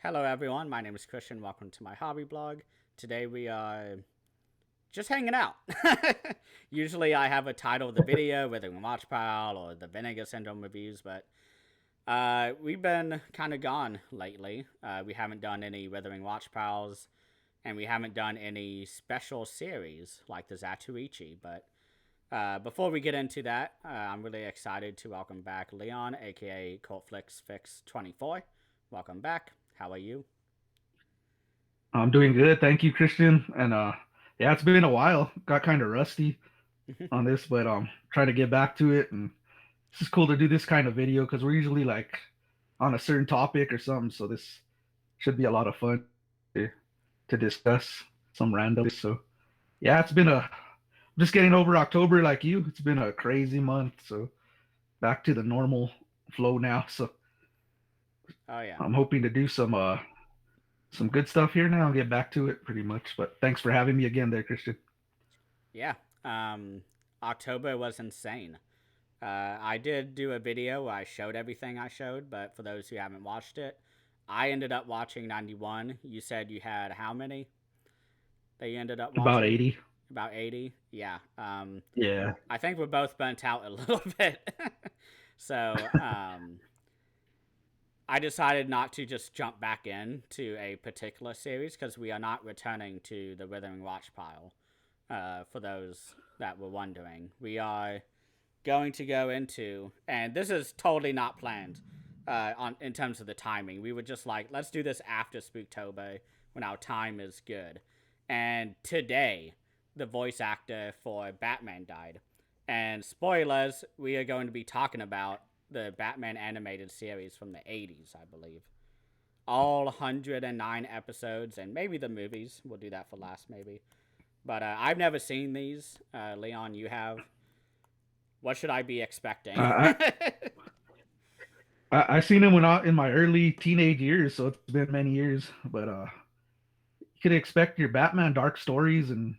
Hello, everyone. My name is Christian. Welcome to my hobby blog. Today we are just hanging out. Usually, I have a title of the video, whether we watch pile or the Vinegar Syndrome reviews, but we've been kind of gone lately. We haven't done any Withering Watch Pals, and we haven't done any special series like the Zatuichi. But before we get into that, I'm really excited to welcome back Leon, aka Cultflix Fix 24. Welcome back. How are you? I'm doing good, thank you, Christian. And yeah, it's been a while. Got kind of rusty on this, but trying to get back to it. And it's just cool to do this kind of video because we're usually like on a certain topic or something. So this should be a lot of fun to, to discuss some random. So yeah, it's been a just getting over October like you. It's been a crazy month. So back to the normal flow now. So Oh yeah. I'm hoping to do some good stuff here now and get back to it pretty much. But thanks for having me again there, Christian. Yeah. Um, October was insane. I did do a video where I showed everything I showed, but for those who haven't watched it, I ended up watching 91. You said you had how many that you ended up About watching? 80. About 80? Yeah. Yeah. I think we're both burnt out a little bit. So, I decided not to just jump back into a particular series because we are not returning to the Withering Watch pile. For those that were wondering, we are going to go into, and this is totally not planned on in terms of the timing. We were just like, let's do this after Spooktober when our time is good. And today, the voice actor for Batman died. And spoilers, we are going to be talking about the Batman animated series from the 80s, I believe. All 109 episodes, and maybe the movies. We'll do that for last, maybe. But I've never seen these. Leon, you have. What should I be expecting? I, I seen him when I in my early teenage years, so it's been many years. But you could expect your Batman dark stories and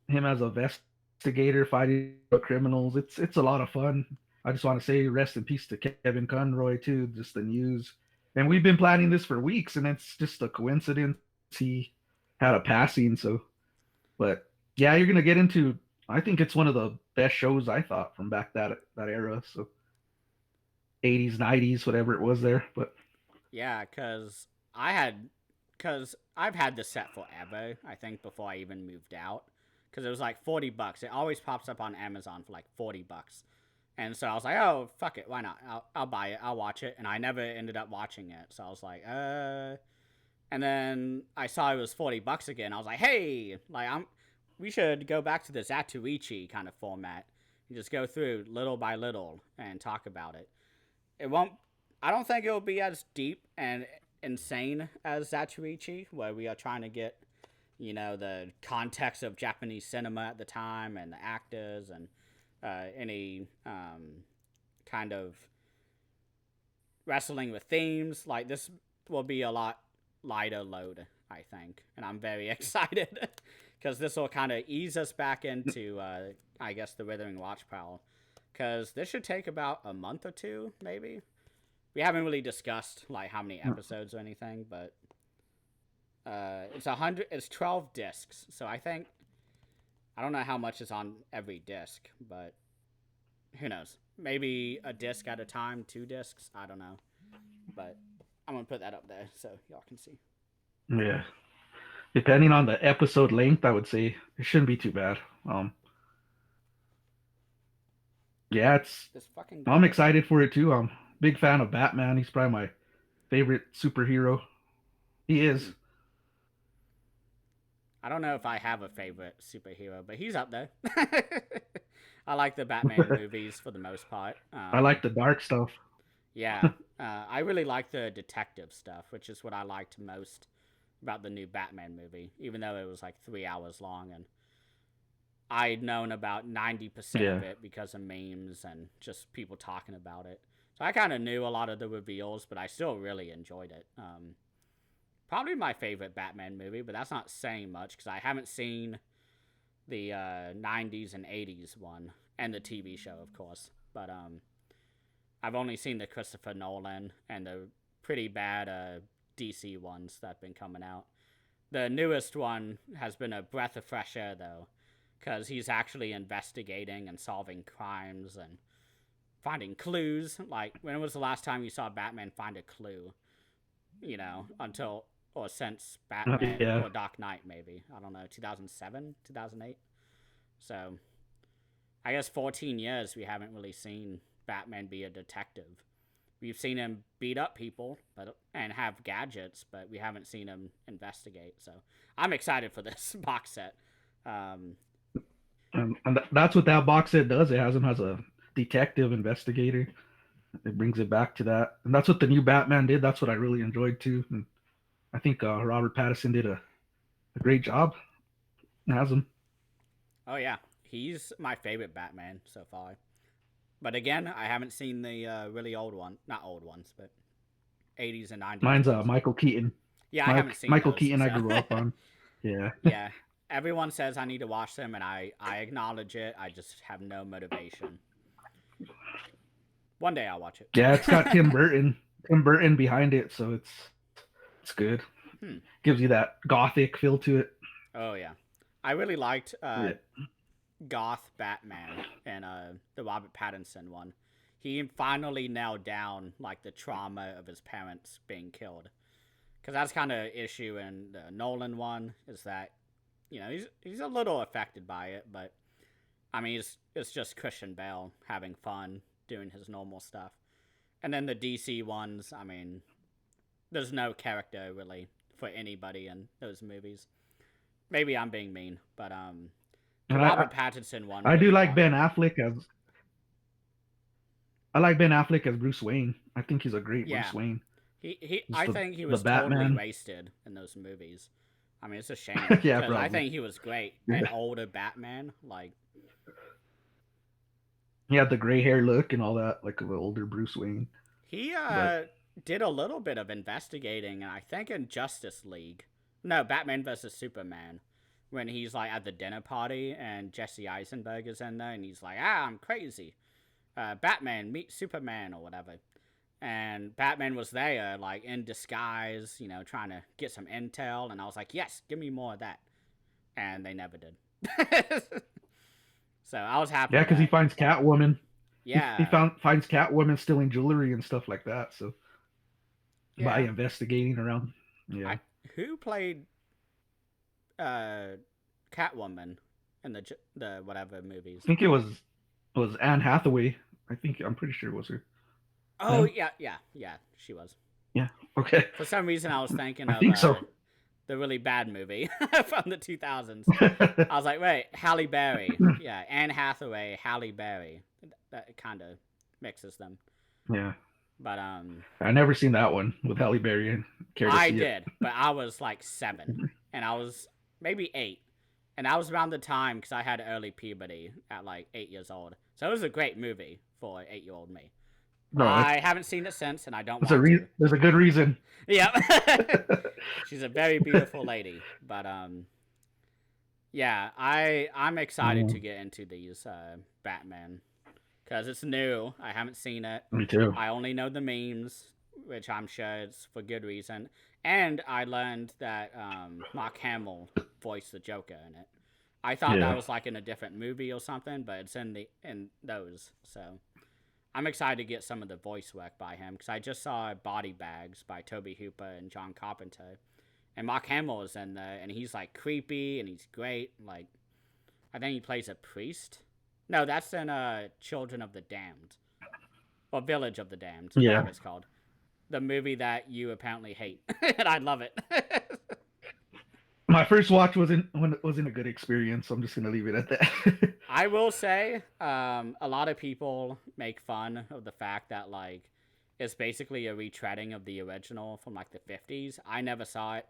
him as a investigator fighting criminals. It's a lot of fun. I just want to say rest in peace to Kevin Conroy too. Just the news, and we've been planning this for weeks, and it's just a coincidence he had a passing. So, but yeah, you're gonna get into. I think it's one of the best shows I thought from back that era. So 80s, 90s, whatever it was there. But Yeah, because I've had this set forever. I think before I even moved out, because it was like $40. It always pops up on Amazon for like $40. And so I was like, oh, fuck it, why not? I'll buy it, I'll watch it, and I never ended up watching it. So I was like, and then I saw it was $40 again. I was like, hey, we should go back to the Zatuichi kind of format. You just go through little by little and talk about it. It won't. I don't think it'll be as deep and insane as Zatuichi, where we are trying to get, the context of Japanese cinema at the time and the actors and any kind of wrestling with themes. Like this will be a lot lighter load, I think, and I'm very excited because this will kind of ease us back into, I guess, the Withering Watch Pal. Because this should take about a month or two, maybe. We haven't really discussed like how many episodes or anything, but it's 12 discs, so I think I don't know how much is on every disc, but who knows? Maybe a disc at a time, two discs. I don't know, but I'm gonna put that up there so y'all can see. yeah, depending on the episode length, I would say it shouldn't be too bad. Yeah, it's This fucking I'm dog. excited for it too. I'm a big fan of Batman. He's probably my favorite superhero. He is. Hmm. I don't know if I have a favorite superhero, but he's up there. I like the Batman movies for the most part. I like the dark stuff. Yeah, I really like the detective stuff, which is what I liked most about the new Batman movie, even though it was like 3 hours long, and I'd known about 90% of Yeah. it because of memes and just people talking about it. So I kind of knew a lot of the reveals, but I still really enjoyed it. Probably my favorite Batman movie, but that's not saying much because I haven't seen the 90s and 80s one and the TV show, of course. But I've only seen the Christopher Nolan and the pretty bad DC ones that have been coming out. The newest one has been a breath of fresh air, though, because he's actually investigating and solving crimes and finding clues. Like, when was the last time you saw Batman find a clue? Until or since Batman Yeah. or Dark Knight, maybe. I don't know, 2007, 2008. So, I guess 14 years we haven't really seen Batman be a detective. We've seen him beat up people and have gadgets, but we haven't seen him investigate. So, I'm excited for this box set. And that's what that box set does. It has him as a detective investigator. It brings it back to that, and that's what the new Batman did. That's what I really enjoyed too. And I think Robert Pattinson did a great job as him. Oh, yeah. He's my favorite Batman so far. But again, I haven't seen the really old one. Not old ones, but 80s and 90s Mine's ones. Michael Keaton. Yeah, I haven't seen Michael those, Keaton. so. I grew up on. Yeah. Yeah. Everyone says I need to watch them, and I acknowledge it. I just have no motivation. One day I'll watch it. Yeah, it's got Tim Burton behind it, so it's good. Gives you that gothic feel to it. Oh yeah, I really liked goth Batman and the Robert Pattinson one. He finally nailed down like the trauma of his parents being killed, because that's kind of issue in the Nolan one, is that he's a little affected by it, but I mean it's just Christian Bale having fun doing his normal stuff. And then the DC ones, I mean, there's no character really for anybody in those movies. Maybe I'm being mean, but the Robert Pattinson one. I do like Ben Affleck as. I like Ben Affleck as Bruce Wayne. I think he's a great Bruce Wayne. I think he was totally wasted in those movies. I mean, it's a shame. Yeah, because I think he was great. An older Batman, like. He had the gray hair look and all that, like the older Bruce Wayne. He did a little bit of investigating, and I think in Justice League. No, Batman vs. Superman. When he's like at the dinner party and Jesse Eisenberg is in there, and he's like, I'm crazy. Batman, meet Superman, or whatever. And Batman was there, like, in disguise, trying to get some intel, and I was like, yes, give me more of that. And they never did. So I was happy. Yeah, because he finds Catwoman. Yeah. He finds Catwoman stealing jewelry and stuff like that, so by investigating around. Yeah. Who played Catwoman in the whatever movies? I think it was Anne Hathaway. I'm pretty sure it was her. Oh, yeah, she was. Yeah, okay. For some reason, I was thinking of the really bad movie from the 2000s. I was like, wait, Halle Berry. Yeah, Anne Hathaway, Halle Berry. That kind of mixes them. Yeah. But I never seen that one with Halle Berry. I did, but I was like 7, and I was maybe 8. And that was around the time, because I had early puberty at like 8 years old. So it was a great movie for 8-year-old me. No, I haven't seen it since, and I don't want to. There's a good reason. Yeah. She's a very beautiful lady. But, yeah, I'm excited to get into these Batman. Because it's new. I haven't seen it. Me too. I only know the memes, which I'm sure it's for good reason. And I learned that Mark Hamill voiced the Joker in it. I thought that was like in a different movie or something, but it's in those. So I'm excited to get some of the voice work by him, because I just saw Body Bags by Toby Hooper and John Carpenter. And Mark Hamill is in there, and he's like creepy, and he's great. Like, I think he plays a priest. No, that's in Children of the Damned. Or Village of the Damned. Yeah. Whatever it's called. The movie that you apparently hate. And I love it. My first watch wasn't a good experience, so I'm just going to leave it at that. I will say, a lot of people make fun of the fact that, like, it's basically a retreading of the original from, like, the 50s. I never saw it.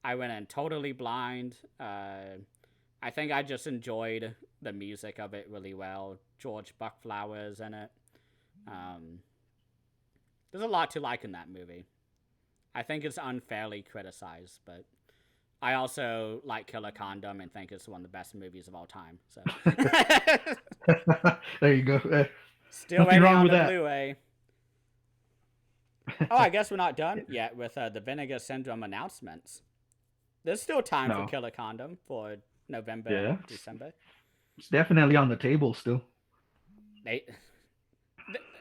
I went in totally blind. I think I just enjoyed the music of it really well. George Buckflower's in it. There's a lot to like in that movie. I think it's unfairly criticized, but I also like Killer Condom and think it's one of the best movies of all time. So there you go. Still waiting on the Blu-ray. Oh, I guess we're not done yet with the Vinegar Syndrome announcements. There's still time for No. Killer Condom for November Yeah. and December. It's definitely on the table still. They,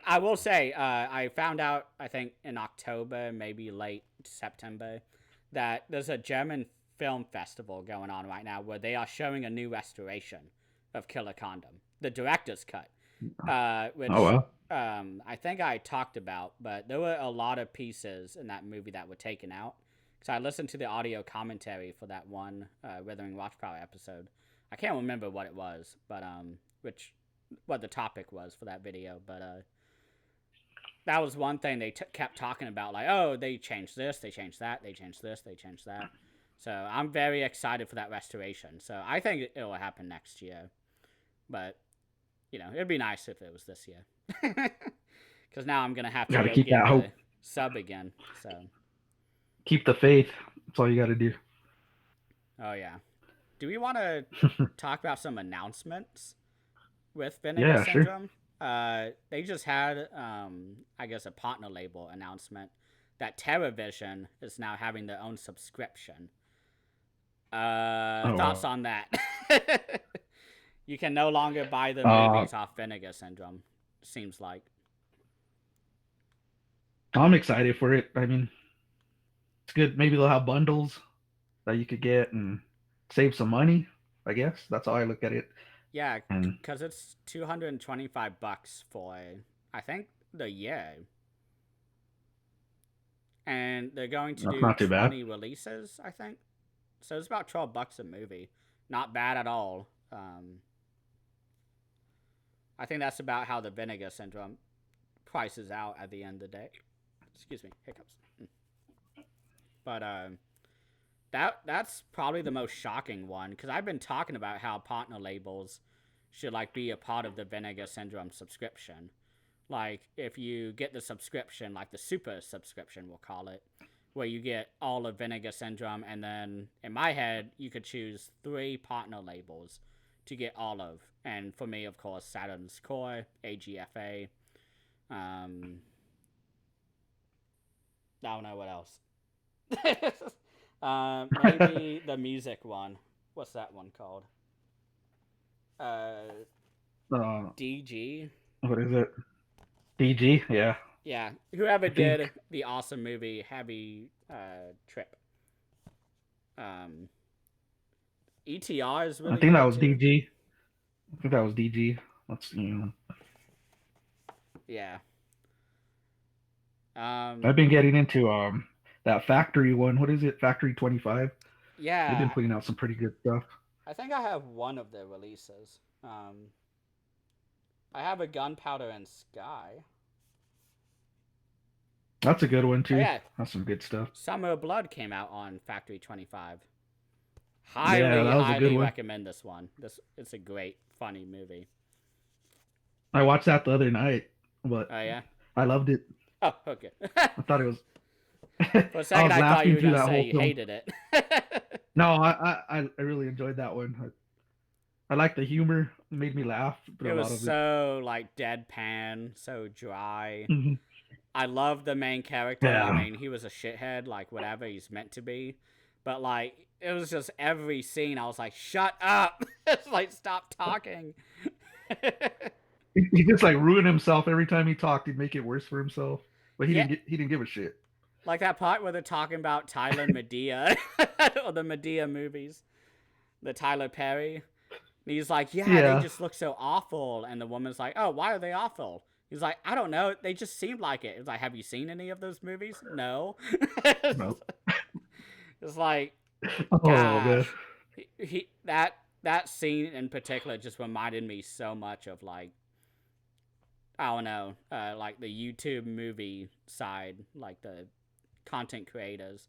I will say, I found out, I think in October, maybe late September, that there's a German film festival going on right now where they are showing a new restoration of Killer Condom, the director's cut, Oh which well. I think I talked about, but there were a lot of pieces in that movie that were taken out. So I listened to the audio commentary for that one Withering Watchpower episode. I can't remember what it was, but what the topic was for that video, but that was one thing they kept talking about, like, oh, they changed this, they changed that, they changed this, they changed that. So I'm very excited for that restoration. So I think it'll happen next year, but it'd be nice if it was this year, because now I'm gonna have to Got to go keep get that hope. the sub again. So Keep the faith. That's all you got to do. oh yeah, do we want to talk about some announcements with Vinegar Yeah, sure. Syndrome? They just had, I guess, a partner label announcement that TerraVision is now having their own subscription. Oh Thoughts well. on that? You can no longer buy the Uh, movies off Vinegar Syndrome. Seems like. I'm excited for it. I mean, it's good. Maybe they'll have bundles that you could get and save some money. I guess that's how I look at it. Yeah, And because it's $225 for, I think, the year. And they're going to that's do not too bad. 20 releases, I think. So it's about $12 a movie. Not bad at all. I think that's about how the Vinegar Syndrome prices out at the end of the day. Excuse me, hiccups. But that's probably the most shocking one, because I've been talking about how partner labels should like be a part of the Vinegar Syndrome subscription. Like if you get the subscription, like the super subscription, we'll call it, where you get all of Vinegar Syndrome, and then in my head you could choose 3 partner labels to get all of. And for me, of course, Saturn's Core, AGFA. I don't know what else. Maybe the music one. What's that one called? uh, DG. what is it? DG? Yeah. Yeah, whoever I think did the awesome movie Heavy Trip. ETR is I really think that good was too. DG. I think that was DG. Let's. Yeah. I've been getting into that factory one. What is it? Factory 25. They've been Yeah, putting out some pretty good stuff. I think I have one of the releases. I have a Gunpowder and Sky. That's a good one Oh too. yeah, That's some good stuff. Summer of Blood came out on Factory 25. Yeah, Highly, that was a good highly one. recommend this one. It's a great, funny movie. I watched that the other night, but Oh yeah. I loved it. Oh okay. I thought it was. For a I second, was I thought you laughing were through gonna that say whole you film. hated it. No, I really enjoyed that one. I like the humor. It made me laugh It through a was lot of it. so like deadpan, so dry. Mhm. I love the main character. I Yeah. mean, he was a shithead, like whatever he's meant to be. But like, it was just every scene. I was like, "Shut up!" It's like, stop talking. He just like ruined himself every time he talked. He'd make it worse for himself, but Yeah, he didn't give a shit. like that part where they're talking about Tyler and Medea, or the Medea movies, the Tyler Perry. And he's like, "Yeah, they Yeah. just look so awful." And the woman's like, "Oh, why are they awful?" He's like, "I don't know. They just seemed like it." It's like, "Have you seen any of those movies?" No. No. It's like, Oh man. gosh, that scene in particular just reminded me so much of like, I don't know, like the YouTube movie side, like the content creators,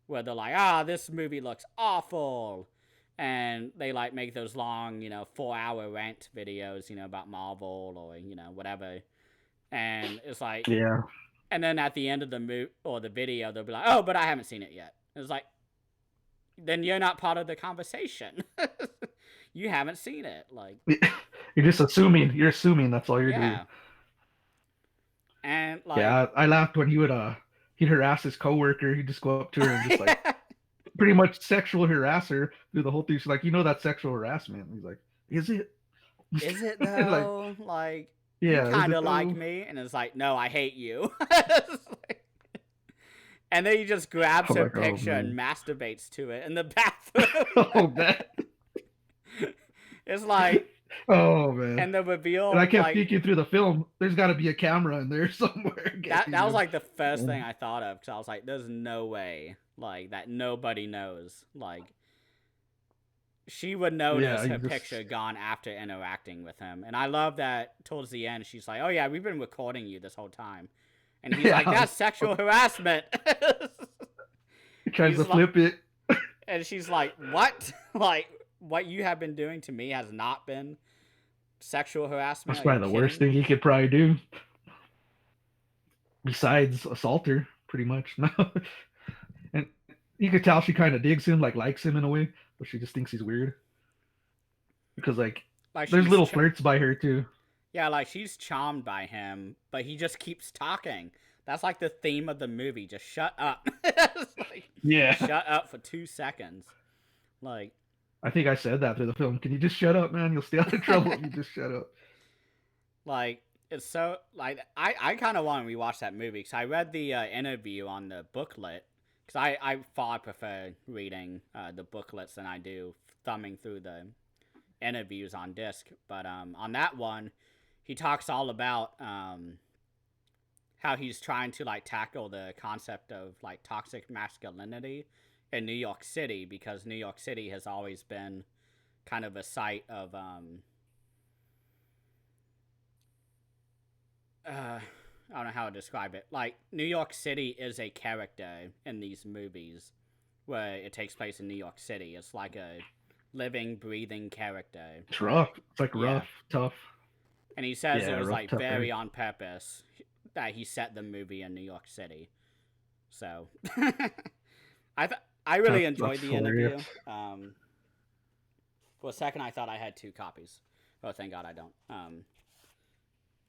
where they're like, this movie looks awful, and they like make those long, 4-hour rant videos, about Marvel or whatever, and it's like, Yeah. and then at the end of the or the video, they'll be like, "Oh, but I haven't seen it yet." It's like, then you're not part of the conversation. You haven't seen it, like, You're just assuming. You're assuming that's all you're doing. yeah, and like, Yeah, I laughed when he would he'd harass his coworker. He'd just go up to her and just like Yeah. pretty much sexual harass her through the whole thing. She's like, that's sexual harassment. And he's like, is it? Is it Like, though? Like, you yeah, is kind it of like though? me, and it's like, no, I hate you. And then he just grabs I'm her like, oh picture man, and masturbates to it in the bathroom. oh man, It's like, oh man. and the And I reveal, kept like, thinking through the film, there's got to be a camera in there somewhere that getting was him. like the first thing And I thought of, because I was like, there's no way, like, that nobody knows. Like, she would yeah, notice he her just picture gone after interacting with him. And I love that towards the end, she's like, oh yeah, we've been recording you this whole time. And he's like, yeah, that's sexual harassment. he tries to He's like, flip it. and she's like, what? Like, what you have been doing to me has not been sexual harassment? That's Are you probably the worst kidding thing me? he could probably do besides assault her, pretty much. No, and you could tell she kind of digs him, like likes him in a way, but she just thinks he's weird because like Like, there's little flirts by her too. yeah, like, she's charmed by him, but he just keeps talking. That's like the theme of the movie. Just shut up. Like, Yeah, shut up for 2 seconds. Like, I think I said that through the film. Can you just shut up, man? You'll stay out of trouble if you just shut up. like, it's so, like, I kind of want to rewatch that movie because I read the interview on the booklet, because I far prefer reading the booklets than I do thumbing through the interviews on disc. But on that one, he talks all about how he's trying to, like, tackle the concept of, like, toxic masculinity in New York City, because New York City has always been kind of a site of I don't know how to describe it. Like, New York City is a character in these movies where it takes place in New York City. It's like a living, breathing character. It's Where, rough. It's like yeah. rough, tough. And he says Yeah, it was, rough, like, tough very area. on purpose that he set the movie in New York City. So, I really That's enjoyed the hilarious. interview. For a second, I thought I had two copies. Oh, thank God I don't.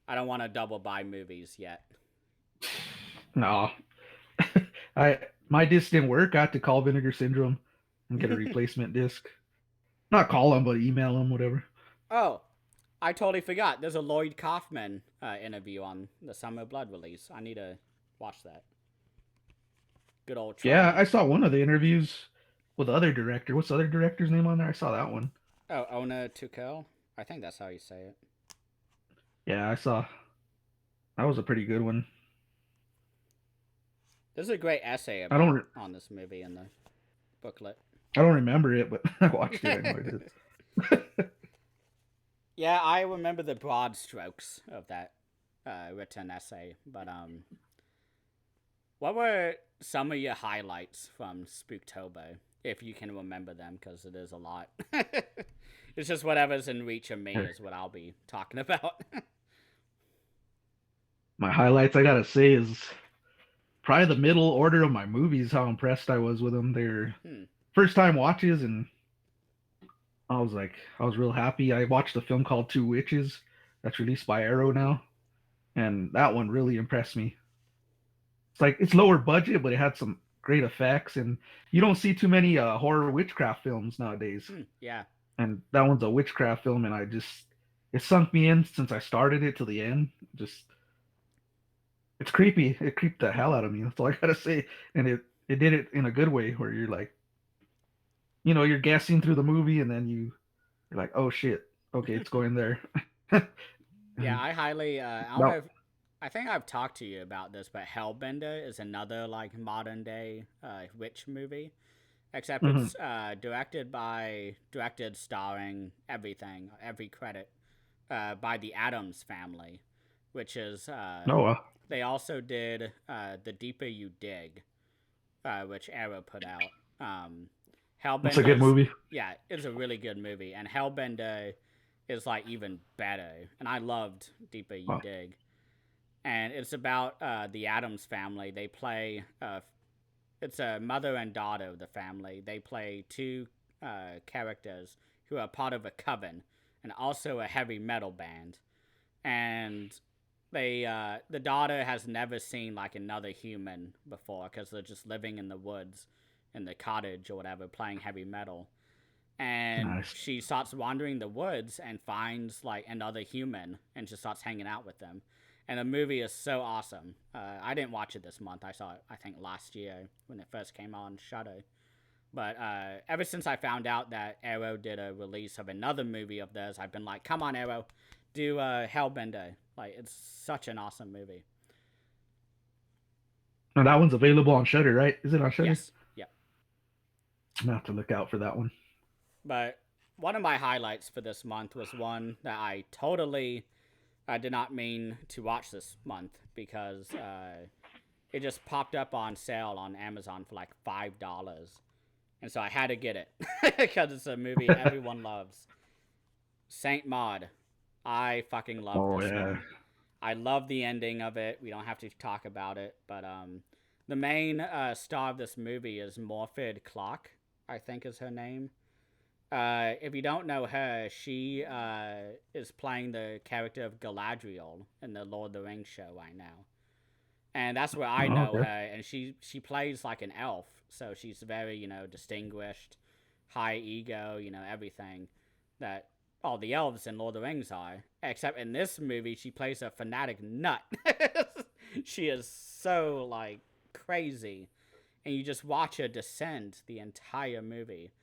I don't want to double buy movies yet. No, I my disc didn't work. I had to call Vinegar Syndrome and get a replacement disc. Not call them, but email them, whatever. Oh, I totally forgot. There's a Lloyd Kaufman interview on the Summer Blood release. I need to watch that. Good old Yeah, I Charlie. saw one of the interviews with the other director. What's the other director's name on there? I saw that one. Oh, Ona Tukel? I think that's how you say it. Yeah, I saw that was a pretty good one. There's a great essay I don't about on this movie in the booklet. I don't remember it, but I watched it. I know I did. Yeah, I remember the broad strokes of that written essay. But what were some of your highlights from Spooktober, if you can remember them? Because it is a lot. It's just whatever's in reach of me is what I'll be talking about. My highlights, I gotta say, is probably the middle order of my movies. How impressed I was with them. They're Hmm. first time watches, and I was real happy. I watched a film called Two Witches that's released by Arrow now, and that one really impressed me. It's like it's lower budget, but it had some great effects, and you don't see too many horror witchcraft films nowadays. Yeah. And that one's a witchcraft film, and it sunk me in since I started it to the end. Just it's creepy. It creeped the hell out of me. That's all I gotta say. And it did it in a good way, where you're like, you're guessing through the movie, and then you're like, oh shit, okay, it's going there. Yeah, And I highly. I don't know no, if. I think I've talked to you about this, but Hellbender is another, like, modern day witch movie. Except mm-hmm. it's directed, starring everything, every credit, by the Addams family, which is No, they also did The Deeper You Dig, which Arrow put out. that's a good Hellbender's, movie. yeah, it's a really good movie, and Hellbender is, like, even better. And I loved Deeper You Wow. Dig, and it's about the Addams family. They play it's a mother and daughter of the family. They play two characters who are part of a coven and also a heavy metal band. And the daughter has never seen like another human before because they're just living in the woods, in the cottage or whatever, playing heavy metal. And Nice. she starts wandering the woods and finds like another human and just starts hanging out with them. And the movie is so awesome. I didn't watch it this month. I saw it, I think, last year when it first came on Shudder. But ever since I found out that Arrow did a release of another movie of theirs, I've been like, come on, Arrow, do Hellbender. Like, it's such an awesome movie. Now that one's available on Shutter, right? Is it on Shutter? Yes. Yep. I'm gonna have to look out for that one. But one of my highlights for this month was one that I totally did not mean to watch this month because it just popped up on sale on Amazon for like $5. And so I had to get it because it's a movie everyone loves. Saint Maud. I fucking love Oh this yeah. one. I love the ending of it. We don't have to talk about it, but the main star of this movie is Morfydd Clark, I think is her name. If you don't know her, she is playing the character of Galadriel in the Lord of the Rings show right now, and that's where I Oh, know her. okay. And she plays like an elf, so she's very distinguished, high ego, everything that all the elves in Lord of the Rings are. Except in this movie, she plays a fanatic nut. She is so like crazy, and you just watch her descend the entire movie,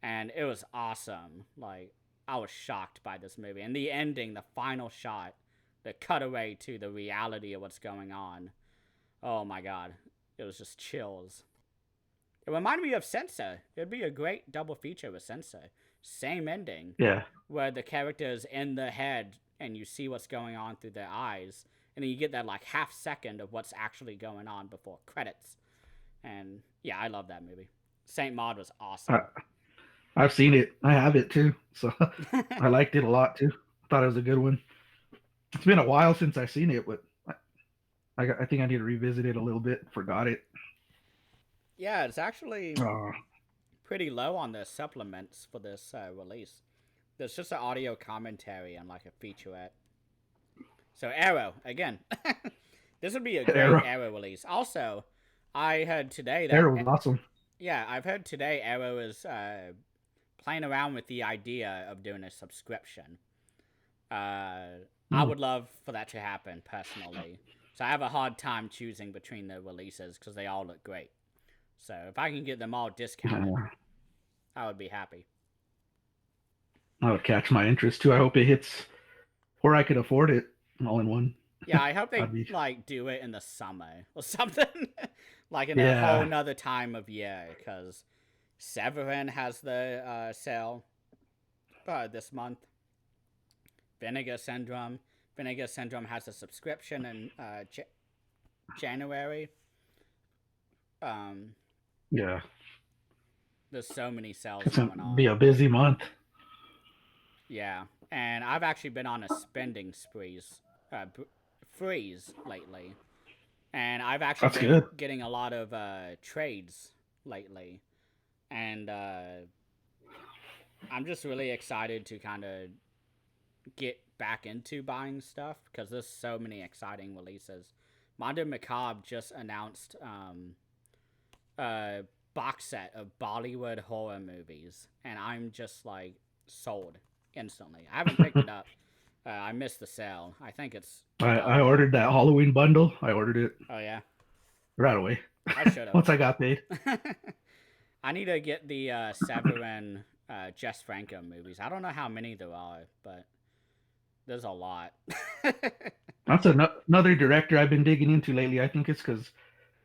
and it was awesome. Like I was shocked by this movie, and the ending, the final shot, the cutaway to the reality of what's going on. Oh my god, it was just chills. It reminded me of Sensor. It'd be a great double feature with Sensor. Same ending, Yeah. where the character's in the head and you see what's going on through their eyes, and then you get that like half second of what's actually going on before credits. And yeah, I love that movie. Saint Maud was I, awesome. I've seen it. I have it too. So I liked it a lot too. Thought it was a good one. It's been a while since I've seen it, but I think I need to revisit it a little bit. Forgot it. Yeah, it's actually Uh, pretty low on the supplements for this release. There's just an audio commentary and like a featurette. So Arrow again. This would be a great Arrow. Arrow release. Also, I heard today that Arrow was awesome. yeah, I've heard today Arrow is playing around with the idea of doing a subscription. I Hmm. would love for that to happen personally. So I have a hard time choosing between the releases because they all look great. So if I can get them all discounted, Uh, I would be happy. that would catch my interest too. I hope it hits where I could afford it all in one. Yeah, I hope they I'd be like do it in the summer or something, like in a whole yeah. nother time of year. Because Severin has the sale this month. Vinegar Syndrome. Vinegar Syndrome has a subscription in January. Um, Yeah. there's so many sales It's going gonna be on. a busy month. Yeah, and I've actually been on a spending freeze lately, and I've actually That's been good. getting a lot of trades lately, and I'm just really excited to kind of get back into buying stuff because there's so many exciting releases. Mondo Macabre just announced a box set of Bollywood horror movies, and I'm just like sold instantly. I haven't picked it up. I missed the sale. I think it's I gone now. ordered that Halloween bundle. I ordered it Oh yeah, right away I should once I got paid. have. I need to get the Severin Jess Franco movies. I don't know how many there are, but there's a lot. That's another director I've been digging into lately. I think it's because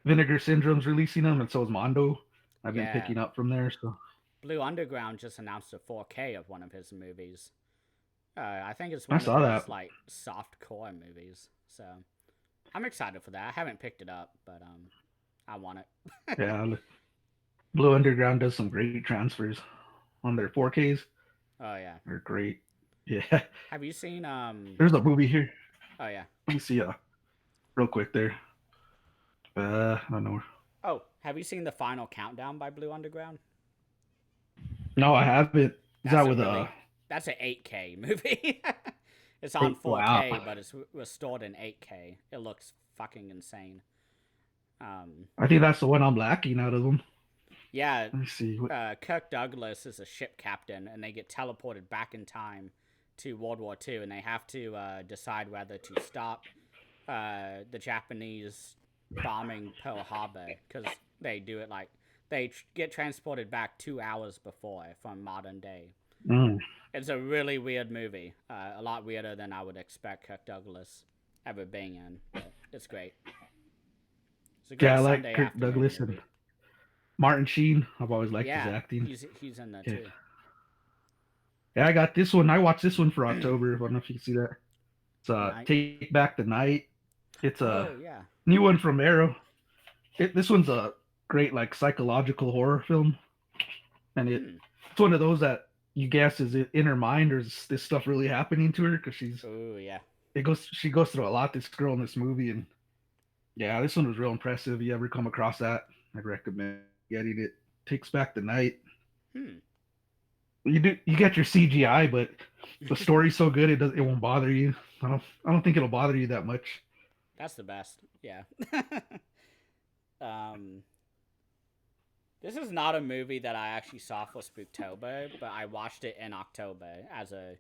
Vinegar Syndrome's releasing them, and so is Mondo. I've been Yeah, picking up from there. So Blue Underground just announced a 4K of one of his movies. I think it's I one of saw that. his like soft core movies. So I'm excited for that. I haven't picked it up, but I want it. Yeah, Blue Underground does some great transfers on their 4Ks. Oh yeah. They're great. Yeah, Have you seen there's a movie here. Oh yeah. Let me see real quick there. I don't know. Oh, have you seen the Final Countdown by Blue Underground? No, I haven't. Is That's that a with really that's an 8K movie. It's on Wow. 4K, but it's restored in 8K. It looks fucking insane. Um, I think that's the one I'm lacking out of them. yeah, Let me see. Kirk Douglas is a ship captain, and they get teleported back in time to World War II, and they have to decide whether to stop the Japanese bombing Pearl Harbor because they do it like they get transported back 2 hours before from modern day. Mm. It's a really weird movie, a lot weirder than I would expect Kirk Douglas ever being in, but it's great. It's a Yeah, great I like Sunday Kirk afternoon Douglas and movie. Martin Sheen. I've always liked his Yeah, acting. he's in there Yeah. too. Yeah, I got this one. I watched this one for October. I don't know if you can see that. It's Night. Take Back the Night. It's a Oh yeah. new one from Arrow. This one's a great like psychological horror film, and Hmm. it's one of those that you guess is it in her mind or is this stuff really happening to her because Oh yeah. she goes through a lot, this girl in this movie. And yeah, this one was real impressive. If you ever come across that, I'd recommend getting it. Takes Back the Night. Hmm. You get your CGI, but the story's so good it won't bother you. I don't think it'll bother you that much. That's the best. Yeah. um, this is not a movie that I actually saw for Spooktober, but I watched it in October as a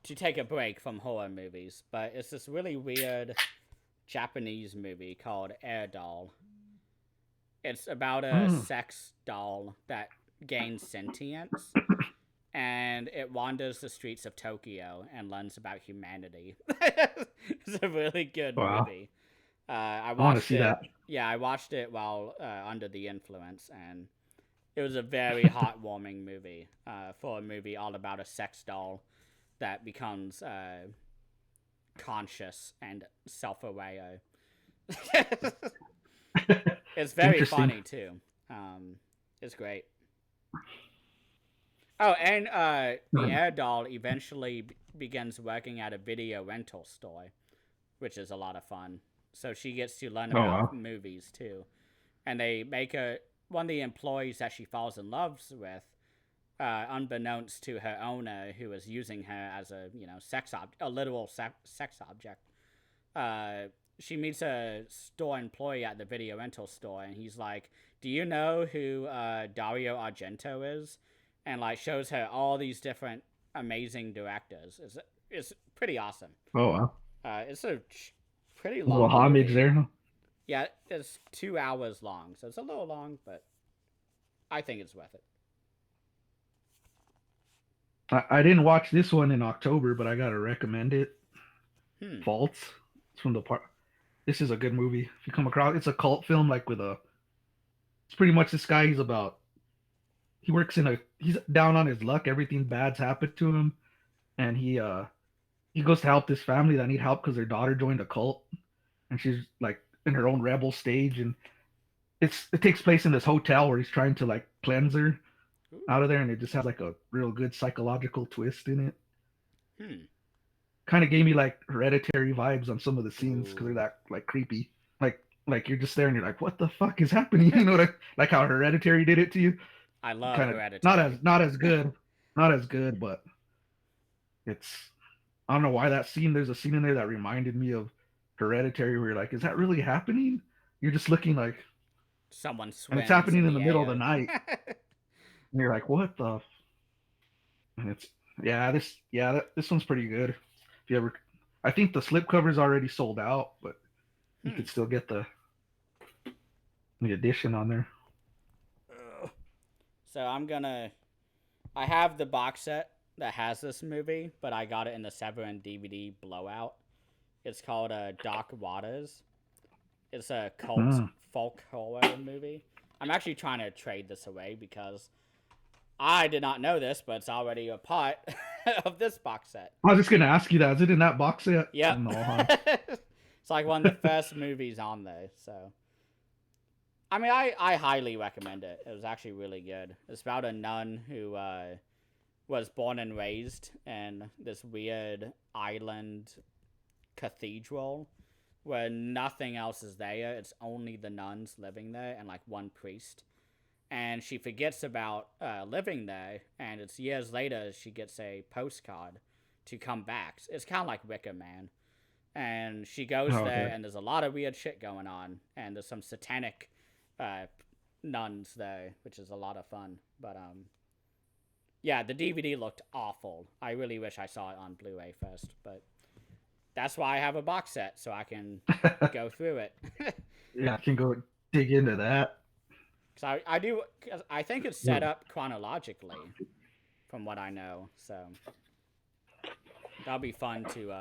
to take a break from horror movies. But it's this really weird Japanese movie called Air Doll. It's about a Mm. sex doll that gains sentience and it wanders the streets of Tokyo and learns about humanity. It's a really good Wow, movie. I I want to watched see it. that. Yeah, I watched it while under the influence, and it was a very heartwarming movie for a movie all about a sex doll that becomes conscious and self-aware. It's very Interesting. funny too. It's great. Oh, and the Oh air doll eventually begins working at a video rental store, which is a lot of fun. So she gets to learn about wow. movies too, and they make her one of the employees that she falls in love with, unbeknownst to her owner, who is using her as a a literal sex object. Uh, she meets a store employee at the video rental store, and he's like, "Do you know who Dario Argento is?" And like shows her all these different amazing directors. It's pretty awesome. Oh wow. It's a pretty A little long homage movie. there. Huh? Yeah, it's 2 hours long, so it's a little long, but I think it's worth it. I didn't watch this one in October, but I gotta recommend it. Hmm. Faults. It's from the part. This is a good movie. If you come across, it's a cult film, like with a. It's pretty much this guy. He's about. He works in a. He's down on his luck. Everything bad's happened to him, and he goes to help this family that need help because their daughter joined a cult, and she's like in her own rebel stage, and it takes place in this hotel where he's trying to like cleanse her Ooh. out of there, and it just has like a real good psychological twist in it. Hmm. Kind of gave me like hereditary vibes on some of the scenes because they're Ooh. that like creepy. Like you're just there and you're like, what the fuck is happening? You know, like how Hereditary did it to you. I love Kind of not Hereditary. as not as good, not as good, but it's I don't know why that scene. There's a scene in there that reminded me of Hereditary, where you're like, is that really happening? You're just looking like, Someone and it's swims in happening in the the middle of the air. night, and you're like, what the? And it's this one's pretty good. If you ever, I think the slipcover's already sold out, but you Hmm. could still get the edition on there. So I have the box set that has this movie, but I got it in the Severin DVD blowout. It's called Dark Waters. It's a cult Mm. folk horror movie. I'm actually trying to trade this away because I did not know this, but it's already a part of this box set. I was just gonna ask you that. Is it in that box set? Yep. No, huh? It's like one of the first movies on there, so I mean, I highly recommend it. It was actually really good. It's about a nun who was born and raised in this weird island cathedral where nothing else is there. It's only the nuns living there and like one priest. And she forgets about living there, and it's years later she gets a postcard to come back. It's kind of like Wicker Man. And she goes Oh, there, okay. and there's a lot of weird shit going on, and there's some satanic nuns there, which is a lot of fun. But yeah, the DVD looked awful. I really wish I saw it on Blu-ray first, but that's why I have a box set so I can go through it. Yeah, I can go dig into that. Because I do, cause I think it's set up chronologically, from what I know. So that'll be fun to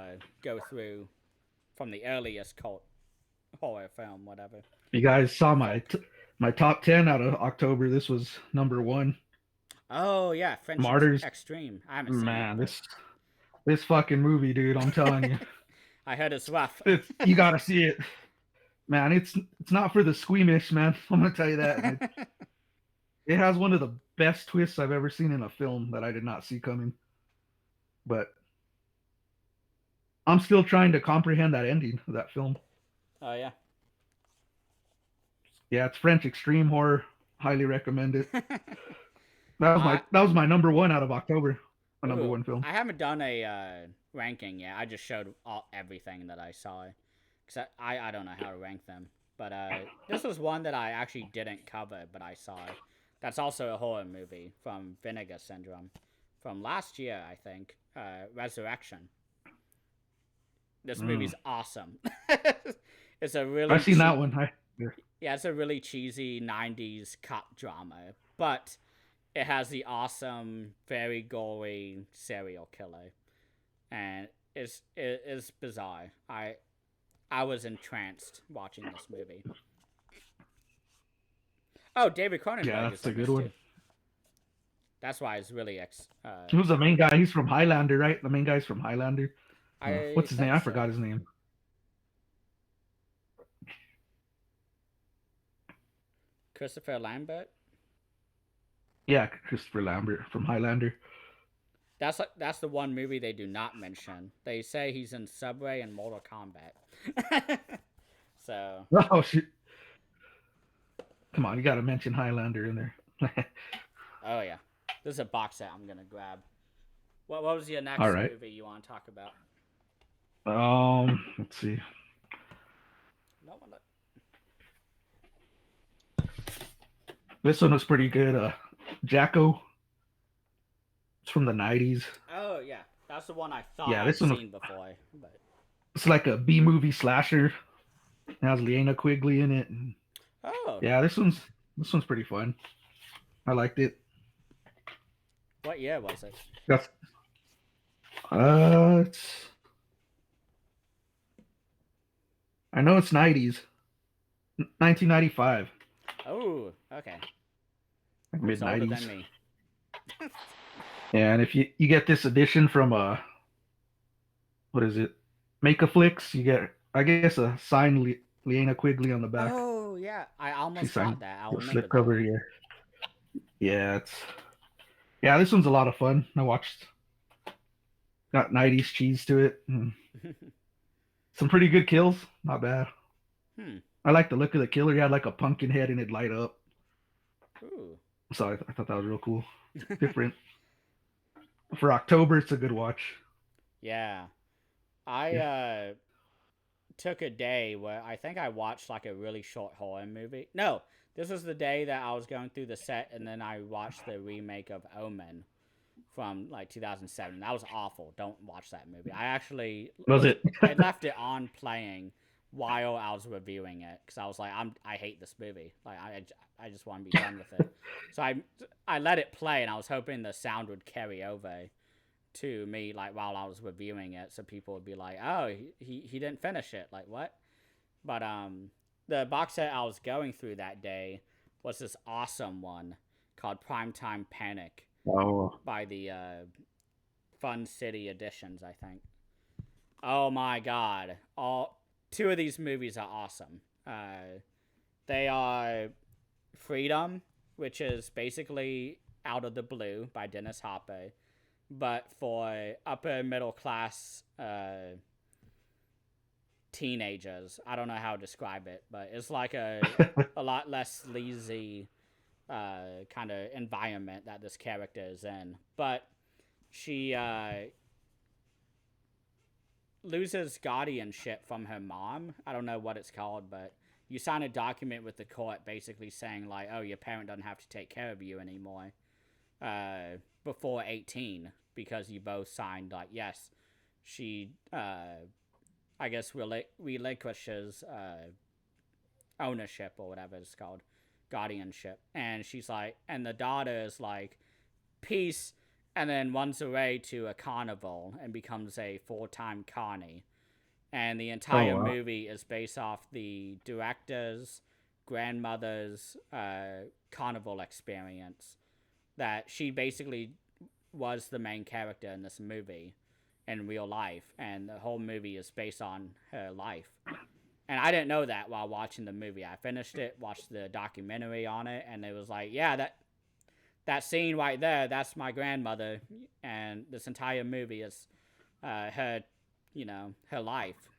go through from the earliest cult horror film, whatever. You guys saw Folk. my top 10 out of October. This was number one. Oh yeah, French Martyrs. Extreme. I haven't seen it, Man, but this fucking movie, dude. I'm telling you, I heard it's rough. you gotta see it, man. It's not for the squeamish, man. I'm gonna tell you that. And it has one of the best twists I've ever seen in a film that I did not see coming. But I'm still trying to comprehend that ending of that film. Oh yeah. Yeah, it's French extreme horror. Highly recommend it. I That was my number one out of October. My number ooh, one film. I haven't done a ranking yet. I just showed everything that I saw, cause I don't know how to rank them. But this was one that I actually didn't cover, but I saw. That's also a horror movie from Vinegar Syndrome, from last year, I think. Resurrection. This movie's awesome. It's a really I've seen that one. yeah, it's a really cheesy '90s cop drama, but it has the awesome, very gory serial killer, and it's bizarre. I was entranced watching this movie. Oh, David Yeah, Cronenberg is that's a in good this one. too. That's why it's really Who's the main guy? He's from Highlander, right? The main guy's from Highlander. I What's his name? think I so. forgot his name. Christopher Lambert. Yeah, Christopher Lambert from Highlander. That's the one movie they do not mention. They say he's in Subway and Mortal Kombat. So Oh shit! Come on, you got to mention Highlander in there. oh yeah, this is a box set I'm gonna grab. What was your All next right. movie you want to talk about? Let's see. No one. This one was pretty good. Jacko. It's from the '90s. Oh yeah, that's the one I thought Yeah, I'd this one. seen before, but It's like a B movie slasher. It has Liana Quigley in it. And oh, yeah, this one's pretty fun. I liked it. what year was it? That's it's I know it's '90s, 1995, Oh, okay, like he's mid older '90s. than me. And if you get this edition from what is it, Make a Flicks, you get I guess a signed Liana Quigley on the back. Oh yeah, I She almost signed got that. I'll the remember that. slipcover here. Yeah, yeah, this one's a lot of fun. I watched got '90s cheese to it. Some pretty good kills. Not bad. Hmm. I like the look of the killer. He had like a pumpkin head and it'd light up. Ooh. So I thought that was real cool. Different. For October, it's a good watch. Yeah, I Yeah. took a day where I think I watched like a really short horror movie. No, this was the day that I was going through the set, and then I watched the remake of Omen from like 2007. That was awful. Don't watch that movie. I actually Was it? I left it on playing while I was reviewing it because I was like, I hate this movie. Like I just want to be done with it. So I let it play, and I was hoping the sound would carry over to me like while I was reviewing it, so people would be like, oh, he didn't finish it. Like what? But the box set I was going through that day was this awesome one called Primetime Panic Oh, by the Fun City Editions, I think. Oh my god. All two of these movies are awesome. They are Freedom, which is basically Out of the Blue by Dennis Hopper, but for upper middle class teenagers. I don't know how to describe it, but it's like a lot less sleazy kind of environment that this character is in. But she loses guardianship from her mom. I don't know what it's called, but you sign a document with the court basically saying like, oh, your parent doesn't have to take care of you anymore before 18 because you both signed like, yes, she, I guess, relinquishes ownership or whatever it's called, guardianship. And she's like, and the daughter is like, peace, and then runs away to a carnival and becomes a full-time carny. And the Oh entire wow. movie is based off the director's grandmother's carnival experience. That she basically was the main character in this movie in real life, and the whole movie is based on her life. And I didn't know that while watching the movie. I finished it, watched the documentary on it, and it was like, yeah, that scene right there, that's my grandmother, and this entire movie is her, her life,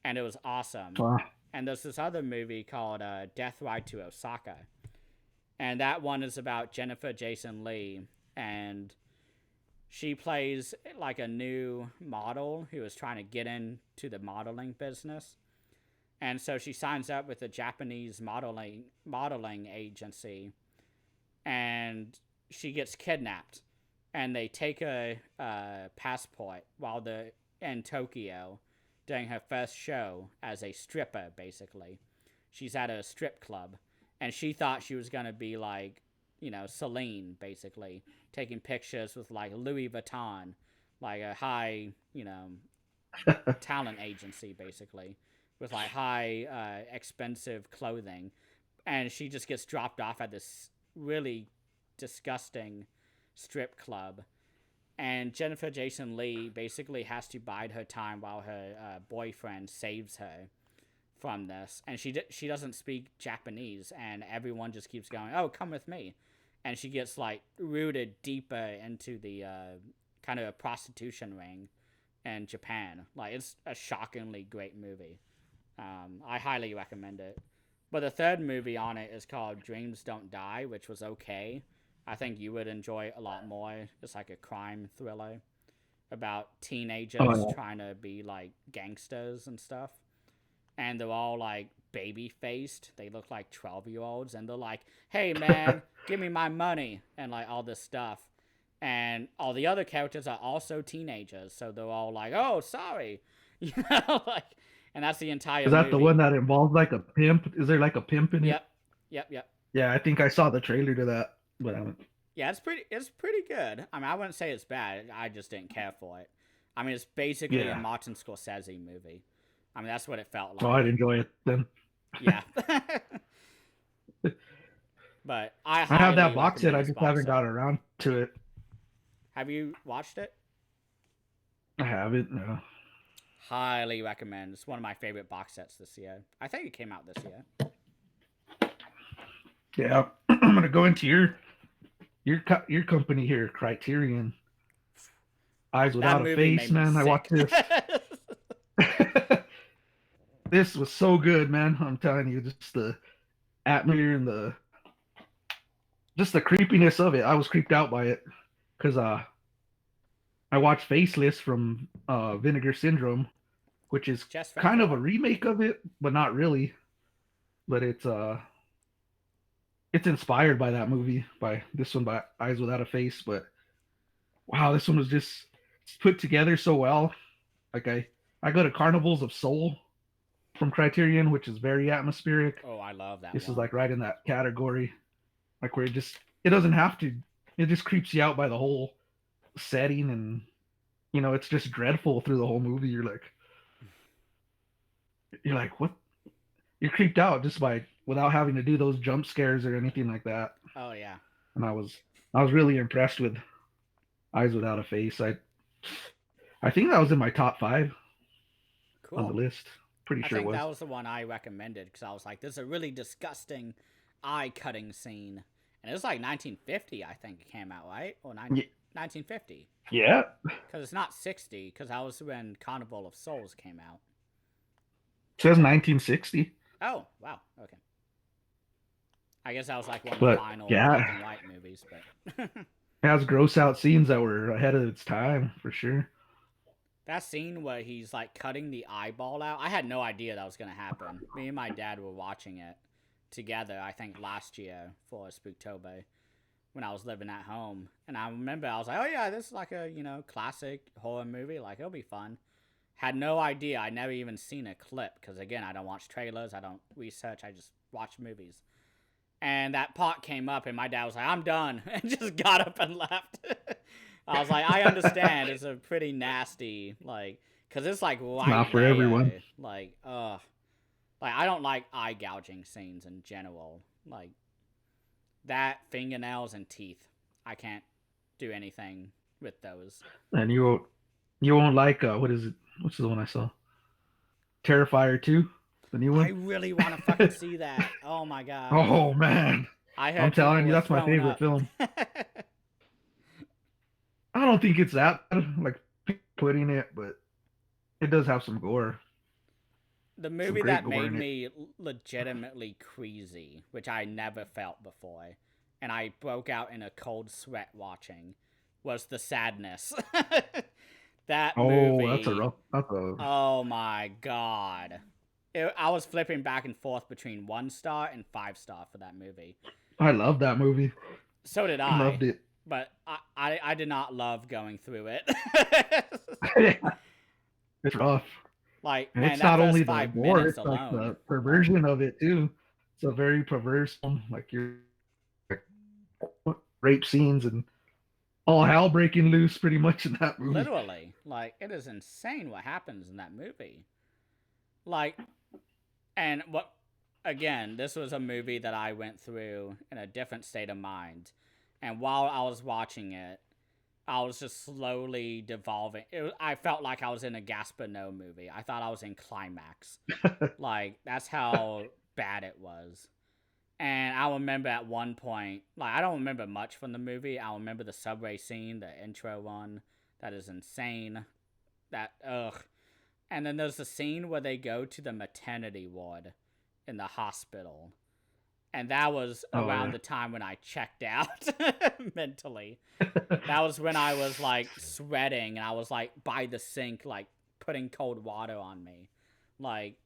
and it was awesome. Wow. And there's this other movie called Death Ride to Osaka, and that one is about Jennifer Jason Leigh, and she plays like a new model who is trying to get into the modeling business. And so she signs up with a Japanese modeling agency, and she gets kidnapped, and they take a passport while they're in Tokyo during her first show as a stripper. Basically, she's at a strip club, and she thought she was gonna be like, Celine, basically taking pictures with like Louis Vuitton, like a high, talent agency, basically with like high expensive clothing, and she just gets dropped off at this really disgusting strip club, and Jennifer Jason Leigh basically has to bide her time while her boyfriend saves her from this, and she doesn't speak Japanese, and everyone just keeps going, oh, come with me, and she gets like rooted deeper into the kind of a prostitution ring in Japan. Like, it's a shockingly great movie. I highly recommend it. But the third movie on it is called Dreams Don't Die, which was okay. I think you would enjoy it a lot more. It's like a crime thriller about Oh teenagers yeah. trying to be like gangsters and stuff. And they're all like baby faced. They look like 12-year-olds. And they're like, hey man, give me my money. And like all this stuff. And all the other characters are also teenagers. So they're all like, oh, sorry. Like, and that's the entire Is that the one movie. that involves like a pimp? Is there like a pimp in it? Yep, yep. Yeah, I think I saw the trailer to that, but I haven't. Yeah, it's pretty good. I mean, I wouldn't say it's bad. I just didn't care for it. I mean, it's basically a Yeah. Martin Scorsese movie. I mean, that's what it felt Oh, I'd like. enjoy it then. Yeah. But I I have highly that box set. recommend I this just box haven't set. got around to it. Have you watched it? I haven't. No. Highly recommend. It's one of my favorite box sets this year. I think it came out this year. Yeah, I'm gonna go into your company here, Criterion. Eyes That Without a movie Face, made me man. I sick. watched this. This was so good, man. I'm telling you, just the atmosphere and the just the creepiness of it. I was creeped out by it because I watched Faceless from Vinegar Syndrome, which is Jess kind Franco, of a right? remake of it, but not really. But it's inspired by that movie, by this one by Eyes Without a Face. But wow, this one was just put together so well. Like I go to Carnivals of Soul from Criterion, which is very atmospheric. Oh, I love that This is one. like right in that category, like where it doesn't have to, it just creeps you out by the whole setting, and it's just dreadful through the whole movie. You're like what? You're creeped out just by without having to do those jump scares or anything like that. Oh yeah, And I was really impressed with Eyes Without a Face. I think that was in my top five on the cool. list. Pretty I sure it think was. that was the one I recommended because I was like, "This is a really disgusting, eye-cutting scene," and it was like 1950. I think it came out, right, or 1950, Yeah, because it's not 60, because that was when Carnival of Souls came out. it says 1960, Oh wow, okay. I guess that was like one of the but final yeah, black and white movies, but it has gross out scenes that were ahead of its time for sure. That scene where he's like cutting the eyeball out, I had no idea that was gonna happen. Me and my dad were watching it together, I think last year for Spooktober when I was living at home. And I remember I was like, oh yeah, this is like a, classic horror movie. Like, it'll be fun. Had no idea. I never even seen a clip because, again, I don't watch trailers. I don't research. I just watch movies. And that part came up, and my dad was like, I'm done. And just got up and left. I was like, I understand. It's a pretty nasty, like, because it's like right Not for there. everyone. Like, ugh. Like, I don't like eye gouging scenes in general. Like, that, fingernails, and teeth. I can't do anything with those. And you won't like what is it? What's the one I saw? Terrifier 2, the new I one. really want to fucking see that. Oh my god. Oh man, I I'm heard people telling you, were that's my throwing favorite up. film. I don't think it's that like putting it, but it does have some gore, The some movie great that gore made in it. me legitimately queasy, which I never felt before, and I broke out in a cold sweat watching, was The Sadness. That Oh, that's a movie, rough. That's a. oh my god. I was flipping back and forth between 1 star and 5 star for that movie. I love that movie. So did I I, loved it. but I did not love going through it. It's rough, Like, and man, it's that not first only the five gore; minutes it's like alone. the perversion of it too. It's a very perverse film. Like you're like, rape scenes and all hell breaking loose pretty much in that movie. Literally, like, it is insane what happens in that movie. Like, and what, again, this was a movie that I went through in a different state of mind. And while I was watching it, I was just slowly devolving. I felt like I was in a Gaspar Noé movie. I thought I was in Climax. Like, that's how bad it was. And I remember at one point, like, I don't remember much from the movie. I remember the subway scene, the intro one. That is insane. That, ugh. And then there's the scene where they go to the maternity ward in the hospital. And that was Oh around yeah. the time when I checked out mentally. That was when I was like sweating and I was like by the sink, like putting cold water on me. Like,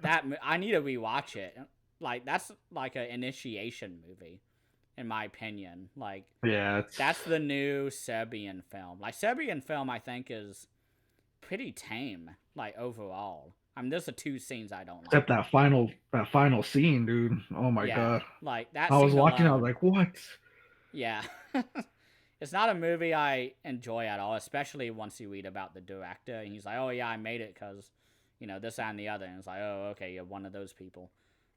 that, I need to rewatch it. Like, that's like an initiation movie, in my opinion. Like, Yeah, it's that's the new Serbian film. Like, Serbian film, I think, is pretty tame, like, overall. I mean, there's the 2 scenes I don't except like. that final scene, dude. Oh my Yeah, god. like, that I was scene watching, I was alone. like, what? Yeah. It's not a movie I enjoy at all, especially once you read about the director. And he's like, oh, yeah, I made it because, this and the other. And it's like, oh, okay, you're one of those people.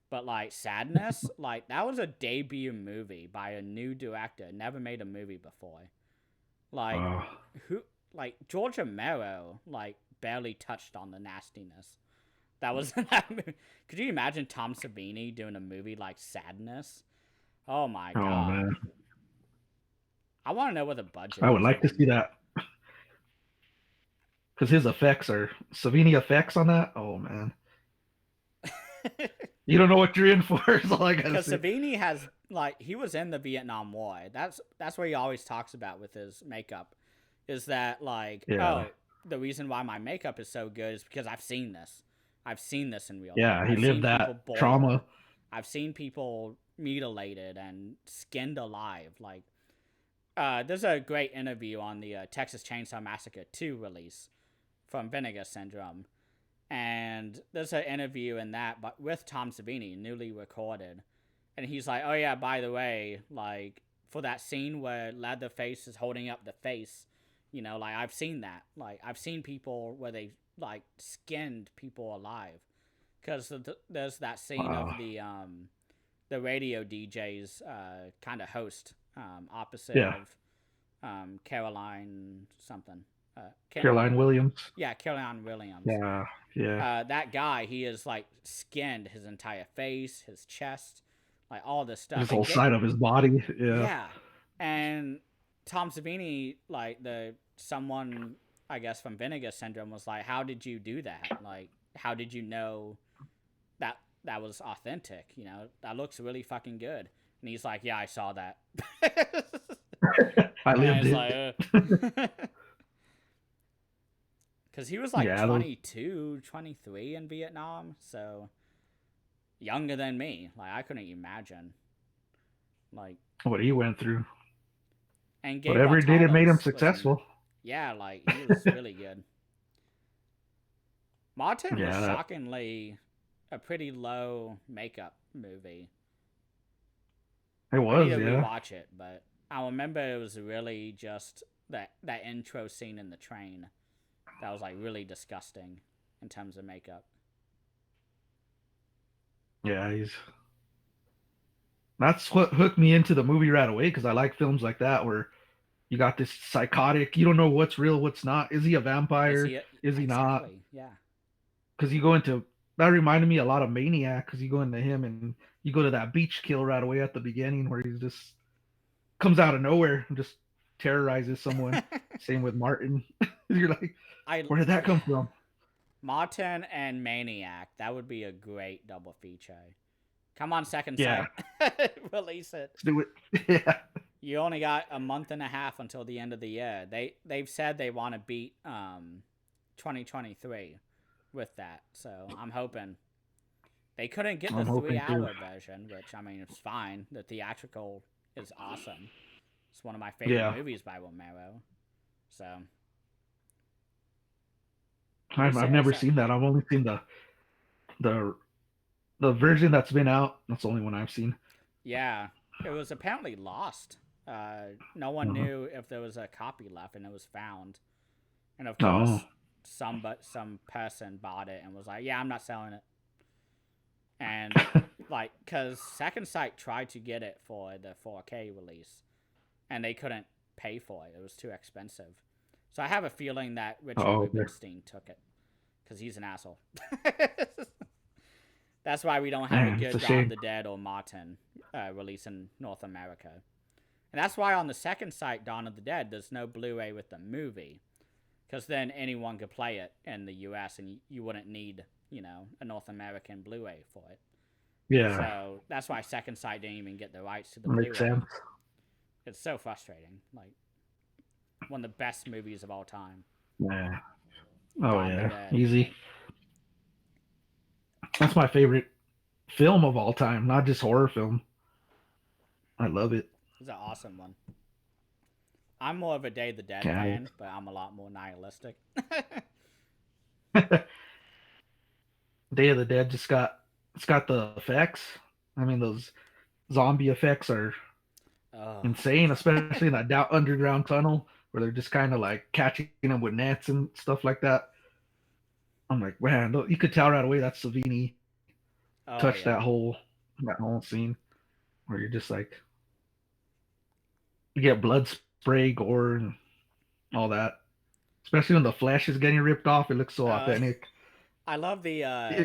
But, like, Sadness, like, that was a debut movie by a new director. Never made a movie before. Like, Oh, who, like, George Romero, like, barely touched on the nastiness that was in that movie. Could you imagine Tom Savini doing a movie like Sadness? Oh my oh god. man. I want to know what the budget I would is like to on. see that. Because his effects are Savini effects on that. Oh man. You don't know what you're in for, is all I gotta Because say. Savini has, like, he was in the Vietnam War. That's what he always talks about with his makeup, is that, like, Yeah. oh, the reason why my makeup is so good is because I've seen this. I've seen this in real life. Yeah, he I've lived seen people that trauma. boiled. I've seen people mutilated and skinned alive. Like, there's a great interview on the Texas Chainsaw Massacre 2 release from Vinegar Syndrome. And there's an interview in that, but with Tom Savini, newly recorded. And he's like, oh yeah, by the way, like, for that scene where Leatherface is holding up the face, like, I've seen that. Like, I've seen people where they, like, skinned people alive. Because there's that scene of Wow. the radio DJ's kind of host, opposite Yeah. of Caroline something. Caroline Williams. Yeah, Caroline Williams. Yeah. Yeah. That guy, he is like skinned his entire face, his chest, like all this stuff. His whole side of his body. Yeah. Yeah, and Tom Savini, like the someone I guess from Vinegar Syndrome was like, "How did you do that? Like, how did you know that was authentic? That looks really fucking good." And he's like, "Yeah, I saw that." I And lived it's it. like, Because he was like Yeah, those 22, 23 in Vietnam, so younger than me. Like, I couldn't imagine. Like, what he went through. and Gabe Whatever he did, it made him was in, successful. yeah, like, he was really good. Martin was Yeah, that shockingly a pretty low makeup movie. it I need was. to Yeah, rewatch it, but I remember it was really just that intro scene in the train that was like really disgusting in terms of makeup. yeah. He's that's what hooked me into the movie right away because I like films like that where you got this psychotic. You don't know what's real, what's not. Is he a Is vampire? he Is he not? exactly? Yeah. Because you go into that reminded me a lot of Maniac because you go into him and you go to that beach kill right away at the beginning where he's just comes out of nowhere and just terrorizes someone. Same with Martin. You're like, I where did that come yeah. from? Martin and Maniac. That would be a great double feature. Come on, second Yeah, sight. Release it. let's do it. Yeah. You only got a month and a half until the end of the year. They've said they want to beat 2023 with that. So I'm hoping. They couldn't get the I'm three hoping too. hour version, which I mean it's fine. The theatrical is awesome. It's one of my favorite Yeah, movies by Romero. So I've never seen that. I've only seen the the version that's been out. That's the only one I've seen. yeah, it was apparently lost. No one Uh-huh. knew if there was a copy left, and it was found. And of Oh, course, some person bought it and was like, "Yeah, I'm not selling it." And like, cause Second Sight tried to get it for the 4K release, and they couldn't pay for it. It was too expensive. So I have a feeling that Richard oh, okay. Rubinstein took it, cause he's an asshole. That's why we don't have a Man, it's good a Dawn of shame. the Dead or Martin release in North America. And that's why on the Second Sight Dawn of the Dead, there's no Blu-ray with the movie, because then anyone could play it in the U.S. and you wouldn't need, a North American Blu-ray for it. Yeah, So that's why Second Sight didn't even get the rights to the makes Blu-ray. sense. It's so frustrating. Like one of the best movies of all time, Yeah. Oh Dawn of the yeah, Dead. easy. That's my favorite film of all time, not just horror film. I love it. It's an awesome one. I'm more of a Day of the Dead Yeah. fan, but I'm a lot more nihilistic. Day of the Dead just got it's got the effects. I mean, those zombie effects are Oh. insane, especially in that underground tunnel where they're just kind of like catching them with nets and stuff like that. I'm like, man, you could tell right away that's Savini Oh touched yeah. that whole scene where you're just like you get blood spray, gore, and all that. Especially when the flesh is getting ripped off, it looks so Uh, authentic. I love the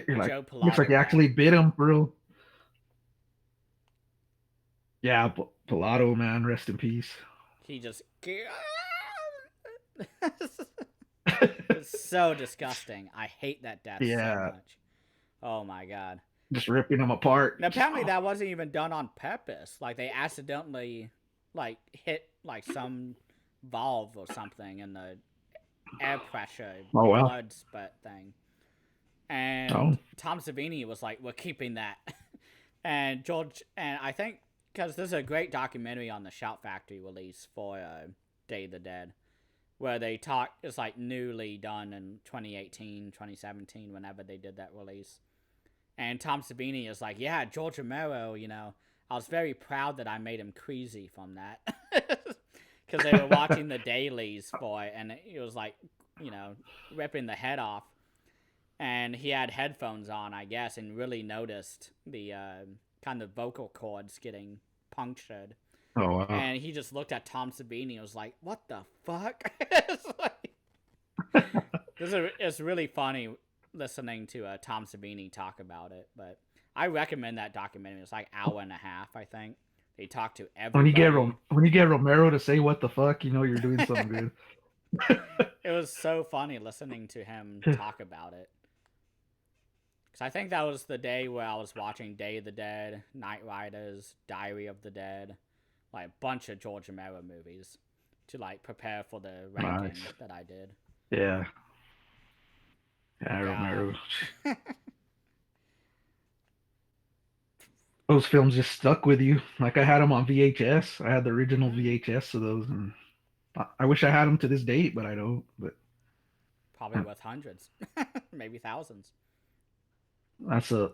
You're like, Joe looks like Pilato you laugh. actually bit him, bro. Yeah, Pilato, man, rest in peace. He just it's so disgusting. I hate that death so Yeah, much. Oh my god. just ripping him apart. And apparently that wasn't even done on purpose. Like they accidentally like hit like some valve or something in the air pressure Oh well. blood spurt thing. And Oh, Tom Savini was like, "We're keeping that." And George and I think because there's a great documentary on the Shout Factory release for Day of the Dead where they talk. It's like newly done in 2018, 2017, whenever they did that release. And Tom Savini is like, "Yeah, George Romero, I was very proud that I made him queasy from that." Because they were watching the dailies for it, and it was like, ripping the head off. And he had headphones on, I guess, and really noticed the kind of vocal cords getting punctured. oh wow. And he just looked at Tom Savini and was like, "What the fuck?" It's like, it's really funny listening to Tom Savini talk about it. But I recommend that documentary. It's like hour and a half, I think. They talk to everybody. When you get Romero to say what the fuck, you know you're doing something good. It was so funny listening to him talk about it. Because I think that was the day where I was watching Day of the Dead, Night Riders, Diary of the Dead, like a bunch of George Romero movies to like prepare for the ranking Nice. that I did. Yeah. Yeah, I Yeah. remember those films just stuck with you. Like I had them on VHS. I had the original Hmm. VHS of those, and I wish I had them to this date, but I don't. But Probably worth hundreds, maybe thousands. that's a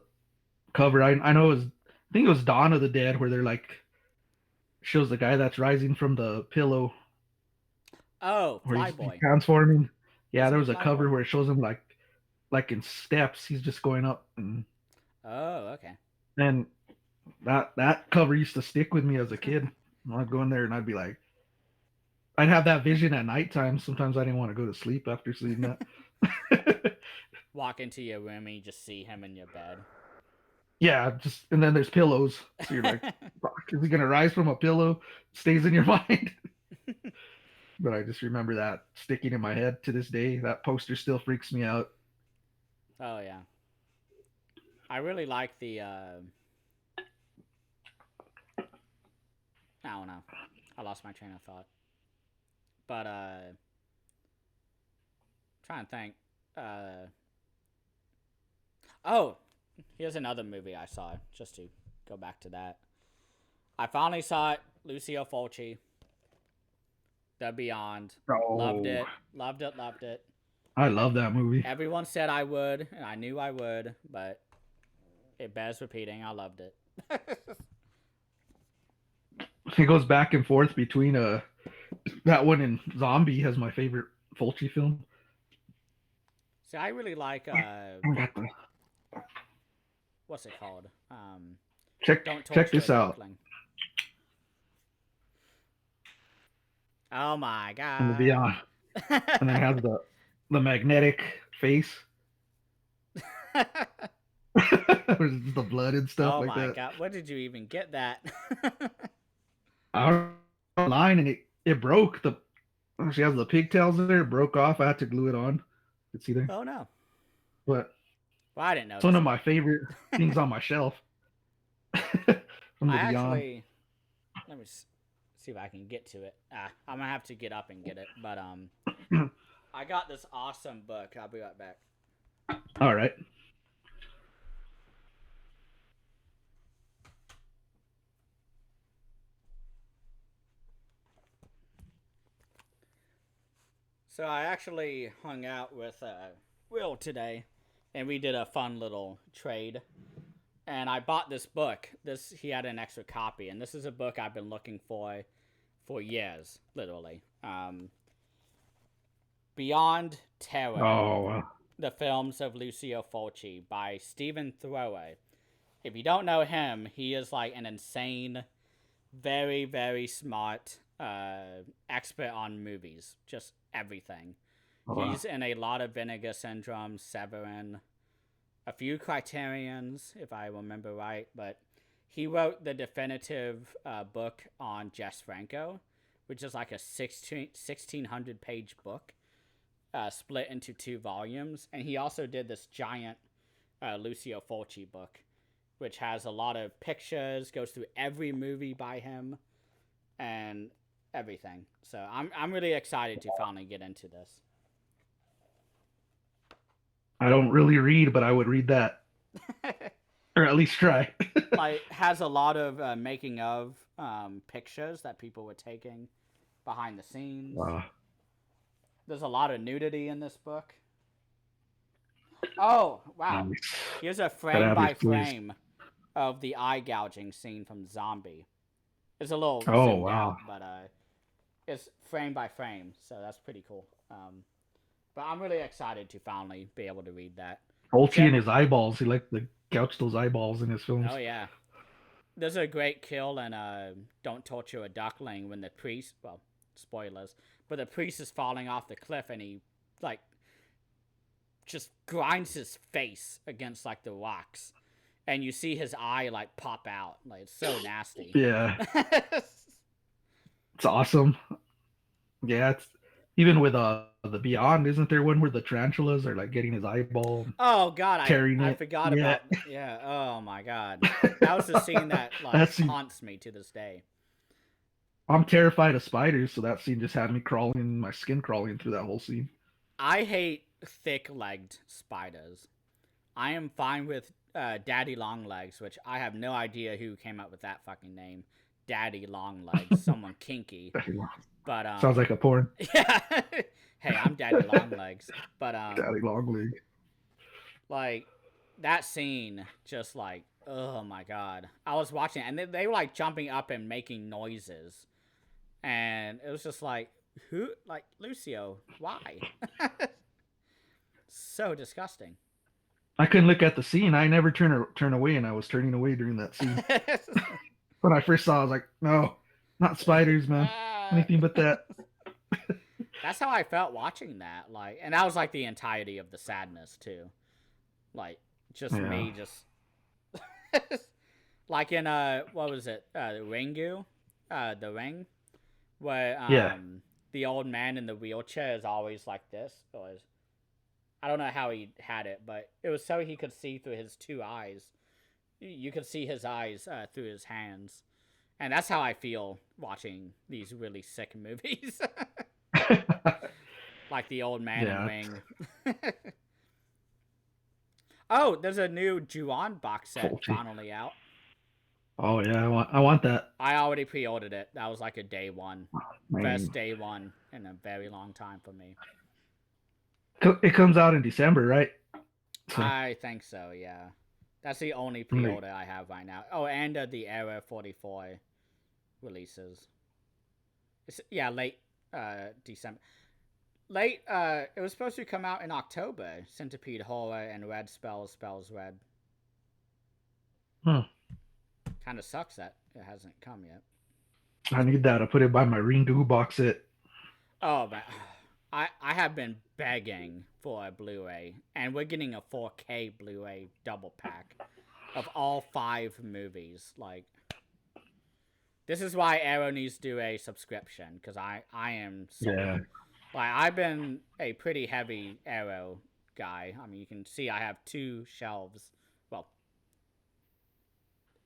cover. I know it was. I think it was Dawn of the Dead, where they're like shows the guy that's rising from the pillow, Oh, where he's Flyboy. transforming. Yeah, Isn't there he was a cover Flyboy? where it shows him like in steps. He's just going up, Oh, okay. and that cover used to stick with me as a kid. I'd go in there and I'd be like, I'd have that vision at nighttime. Sometimes I didn't want to go to sleep after seeing that. Walk into your room and you just see him in your bed. Yeah, just and then there's pillows. So you're like, fuck, is he gonna rise from a pillow? Stays in your mind. But I just remember that sticking in my head to this day. That poster still freaks me out. Oh yeah. I really like the I don't know. I lost my train of thought. But trying to think. Uh oh, here's another movie I saw, just to go back to that. I finally saw it, Lucio Fulci, The Beyond. Loved Oh, it. Loved it, loved it. I love that movie. Everyone said I would, and I knew I would, but it bears repeating. I loved it. It goes back and forth between that one and Zombie has my favorite Fulci film. See, I really like I got the what's it called? check Don't check torture a this out duckling. Oh my in the god. Beyond, and then it has the magnetic face, the blood and stuff Oh like my that. god. Where did you even get that? I was online and it broke. The she has the pigtails there. It broke off. I had to glue it on. You can see there, Oh no. but Well, I didn't it's one notice of it. my favorite things on my shelf from the I Beyond. actually let me see if I can get to it. I'm gonna have to get up and get it. But I got this awesome book. I'll be right back. All right. So I actually hung out with Will today, and we did a fun little trade. And I bought this book. This he had an extra copy, and this is a book I've been looking for years, literally. Beyond Terror: Oh, The Films of Lucio Fulci by Stephen Thrower. If you don't know him, he is like an insane, very very smart expert on movies, just everything. wow. He's in a lot of Vinegar Syndrome, Severin, a few Criterions, if I remember right, but he wrote the definitive book on Jess Franco, which is like a 1,600 page book split into two volumes. And he also did this giant Lucio Fulci book, which has a lot of pictures, goes through every movie by him, and everything. So I'm really excited to finally get into this. I don't really read, but I would read that, or at least try. Like has a lot of making of pictures that people were taking behind the scenes. Wow. There's a lot of nudity in this book. Oh wow! Nice. Here's a Gotta frame have your by clues. frame of the eye gouging scene from Zombie. It's a little Oh zoomed wow. out, but it's frame by frame, so that's pretty cool. But I'm really excited to finally be able to read that. Fulci and Jet. his eyeballs. He liked to gouge those eyeballs in his Oh films. yeah, there's a great kill in Don't Torture a Duckling when the priest, well, spoilers, but the priest is falling off the cliff and he, like, just grinds his face against, like, the rocks. And you see his eye, like, pop out. Like, it's so nasty. Yeah, it's awesome. Yeah, it's even with the Beyond. Isn't there one where the tarantulas are like getting his eyeball, Oh, God, tearing I it? forgot Yeah, about, yeah, oh, my God. That was the scene that, like, that scene. haunts me to this day. I'm terrified of spiders, so that scene just had me crawling, my skin crawling through that whole scene. I hate thick-legged spiders. I am fine with Daddy Longlegs, which I have no idea who came up with that fucking name. Daddy Longlegs, someone kinky. But Sounds like a porn. yeah. Hey, I'm Daddy Longlegs. But Daddy long leg. like that scene, just like, oh my god. I was watching it, and they were like jumping up and making noises, and it was just like, who, like Lucio? Why? So disgusting. I couldn't look at the scene. I never turn away, and I was turning away during that scene. When I first saw it, I was like, no, not spiders, man. Anything but that. That's how I felt watching that. Like, and that was like the entirety of the sadness too. Like, just me, just like in what was it? Ringu, the Ring, where the old man in the wheelchair is always like this. I don't know how he had it, but it was so he could see through his two eyes. You could see his eyes through his hands. And that's how I feel watching these really sick movies. Like the old man in Ring. Oh, there's a new Ju-on box set finally out. Oh yeah, I want that. I already pre-ordered it. That was like a day one. First day one in a very long time for me. It comes out in December, right? So. I think so, yeah. That's the only pre-order I have right now. Oh, and the Era 44 releases. Yeah, late December. Late, it was supposed to come out in October. Centipede Horror and Red Spells Red. Kind of sucks that it hasn't come yet. I need that. I put it by my Ringu box set. Oh, man. I have been begging for a Blu-ray, and we're getting a 4K Blu-ray double pack of all 5 movies. Like, this is why Arrow needs to do a subscription, because I am sold. Yeah. Like, I've been a pretty heavy Arrow guy. I mean, you can see I have 2 shelves. Well,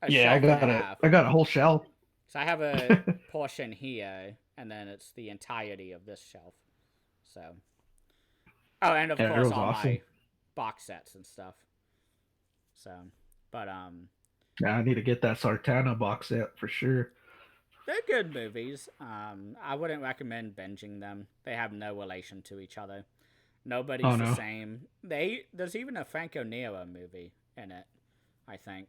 I got a whole shelf. So I have a portion here, and then it's the entirety of this shelf. So, oh, and of course all my box sets and stuff. So, but yeah, I need to get that Sartana box set for sure. They're good movies. I wouldn't recommend binging them. They have no relation to each other. Nobody's the same. There's even a Franco Nero movie in it, I think,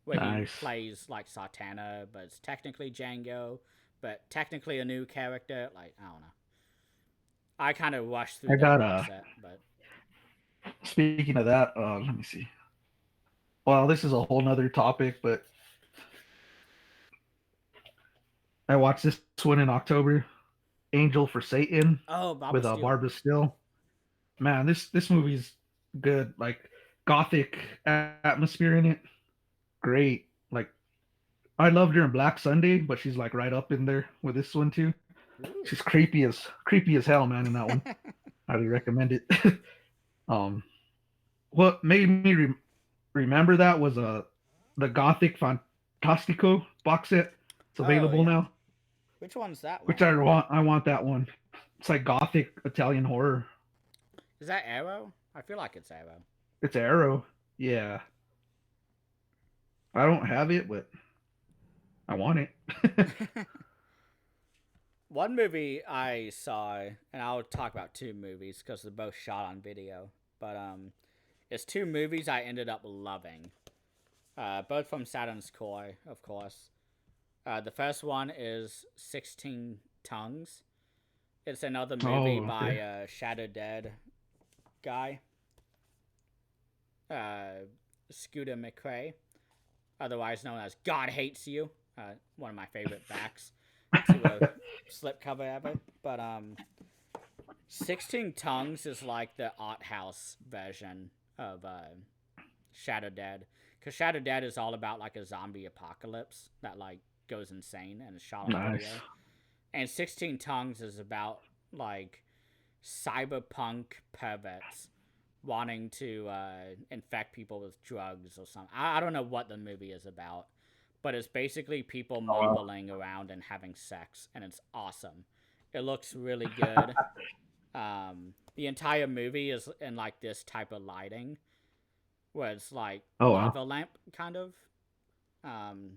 where he plays like Sartana, but it's technically Django, but technically a new character. Like, I don't know. I kind of rushed through that box set, but speaking of that, let me see. Well, this is a whole nother topic, but I watched this one in October, Angel for Satan, with Barbara Steele. Man, this movie's good. Like, gothic atmosphere in it. Great. Like, I loved her in Black Sunday, but she's like right up in there with this one too. Ooh. She's creepy as hell, man, in that one. Highly recommend it. What made me remember that was the Gothic Fantastico box set. It's available now. Which one's that one? Which I want that one. It's like Gothic Italian horror. Is that Arrow? I feel like it's Arrow. It's Arrow. Yeah. I don't have it, but I want it. One movie I saw, and I'll talk about 2 movies because they're both shot on video, but it's 2 movies I ended up loving. Both from Saturn's Core, of course. The first one is 16 Tongues. It's another movie by a Shadow Dead guy. Scooter McRae, otherwise known as God Hates You. One of my favorite backs to a slipcover ever. But 16 Tongues is like the art house version of Shadow Dead. Because Shadow Dead is all about like a zombie apocalypse that like goes insane and is shot on video. And 16 Tongues is about like cyberpunk perverts wanting to infect people with drugs or something. I don't know what the movie is about, but it's basically people mumbling around and having sex, and it's awesome. It looks really good. The entire movie is in like this type of lighting where it's like Oh wow. lava lamp kind of. Um,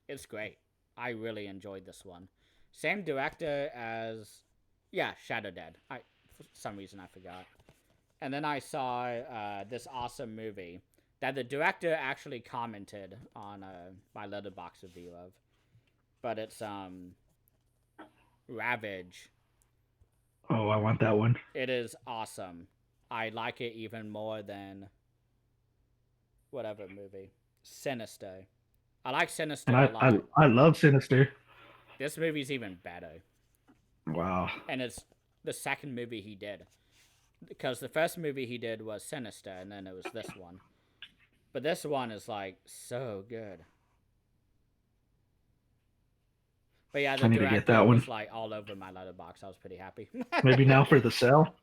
it's great. I really enjoyed this one. Same director as, yeah, Shadow Dead. For some reason I forgot. And then I saw this awesome movie that the director actually commented on my Letterboxd review of, but it's Ravage. Oh, I want that one. It is awesome. I like it even more than whatever movie. Sinister. I like And Sinister a I lot. I love Sinister. This movie's even better. Wow. And it's the second movie he did. Because the first movie he did was Sinister, and then it was this one. But this one is like so good. But yeah, the I need to get director that one. was like all over my letterbox. I was pretty happy. Maybe now for the cell.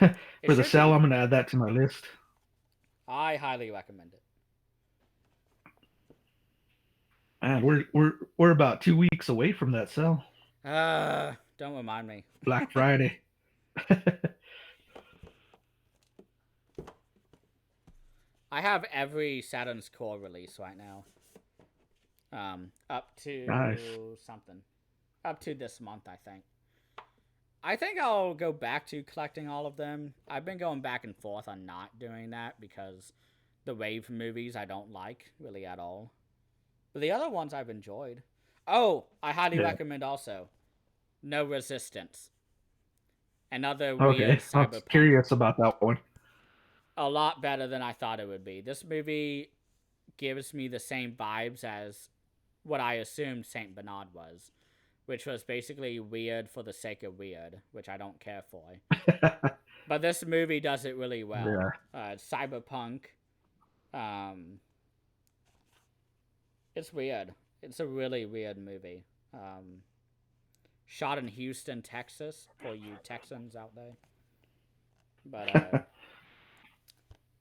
It For the should cell, be. I'm gonna add that to my list. I highly recommend it. Man, we're about 2 weeks away from that cell. Don't remind me. Black Friday. I have every Saturn's Core release right now. Up Nice. to something. Up to this month, I think. I think I'll go back to collecting all of them. I've been going back and forth on not doing that because the Wave movies I don't like really at all. But the other ones I've enjoyed. Oh, I highly Yeah. recommend also No Resistance. Another weird Okay. I was cyberpunk. curious about that one. A lot better than I thought it would be. This movie gives me the same vibes as what I assumed Saint Bernard was, which was basically weird for the sake of weird, which I don't care for. But this movie does it really well. Yeah. Cyberpunk. It's weird. It's a really weird movie. Shot in Houston, Texas, for you Texans out there. But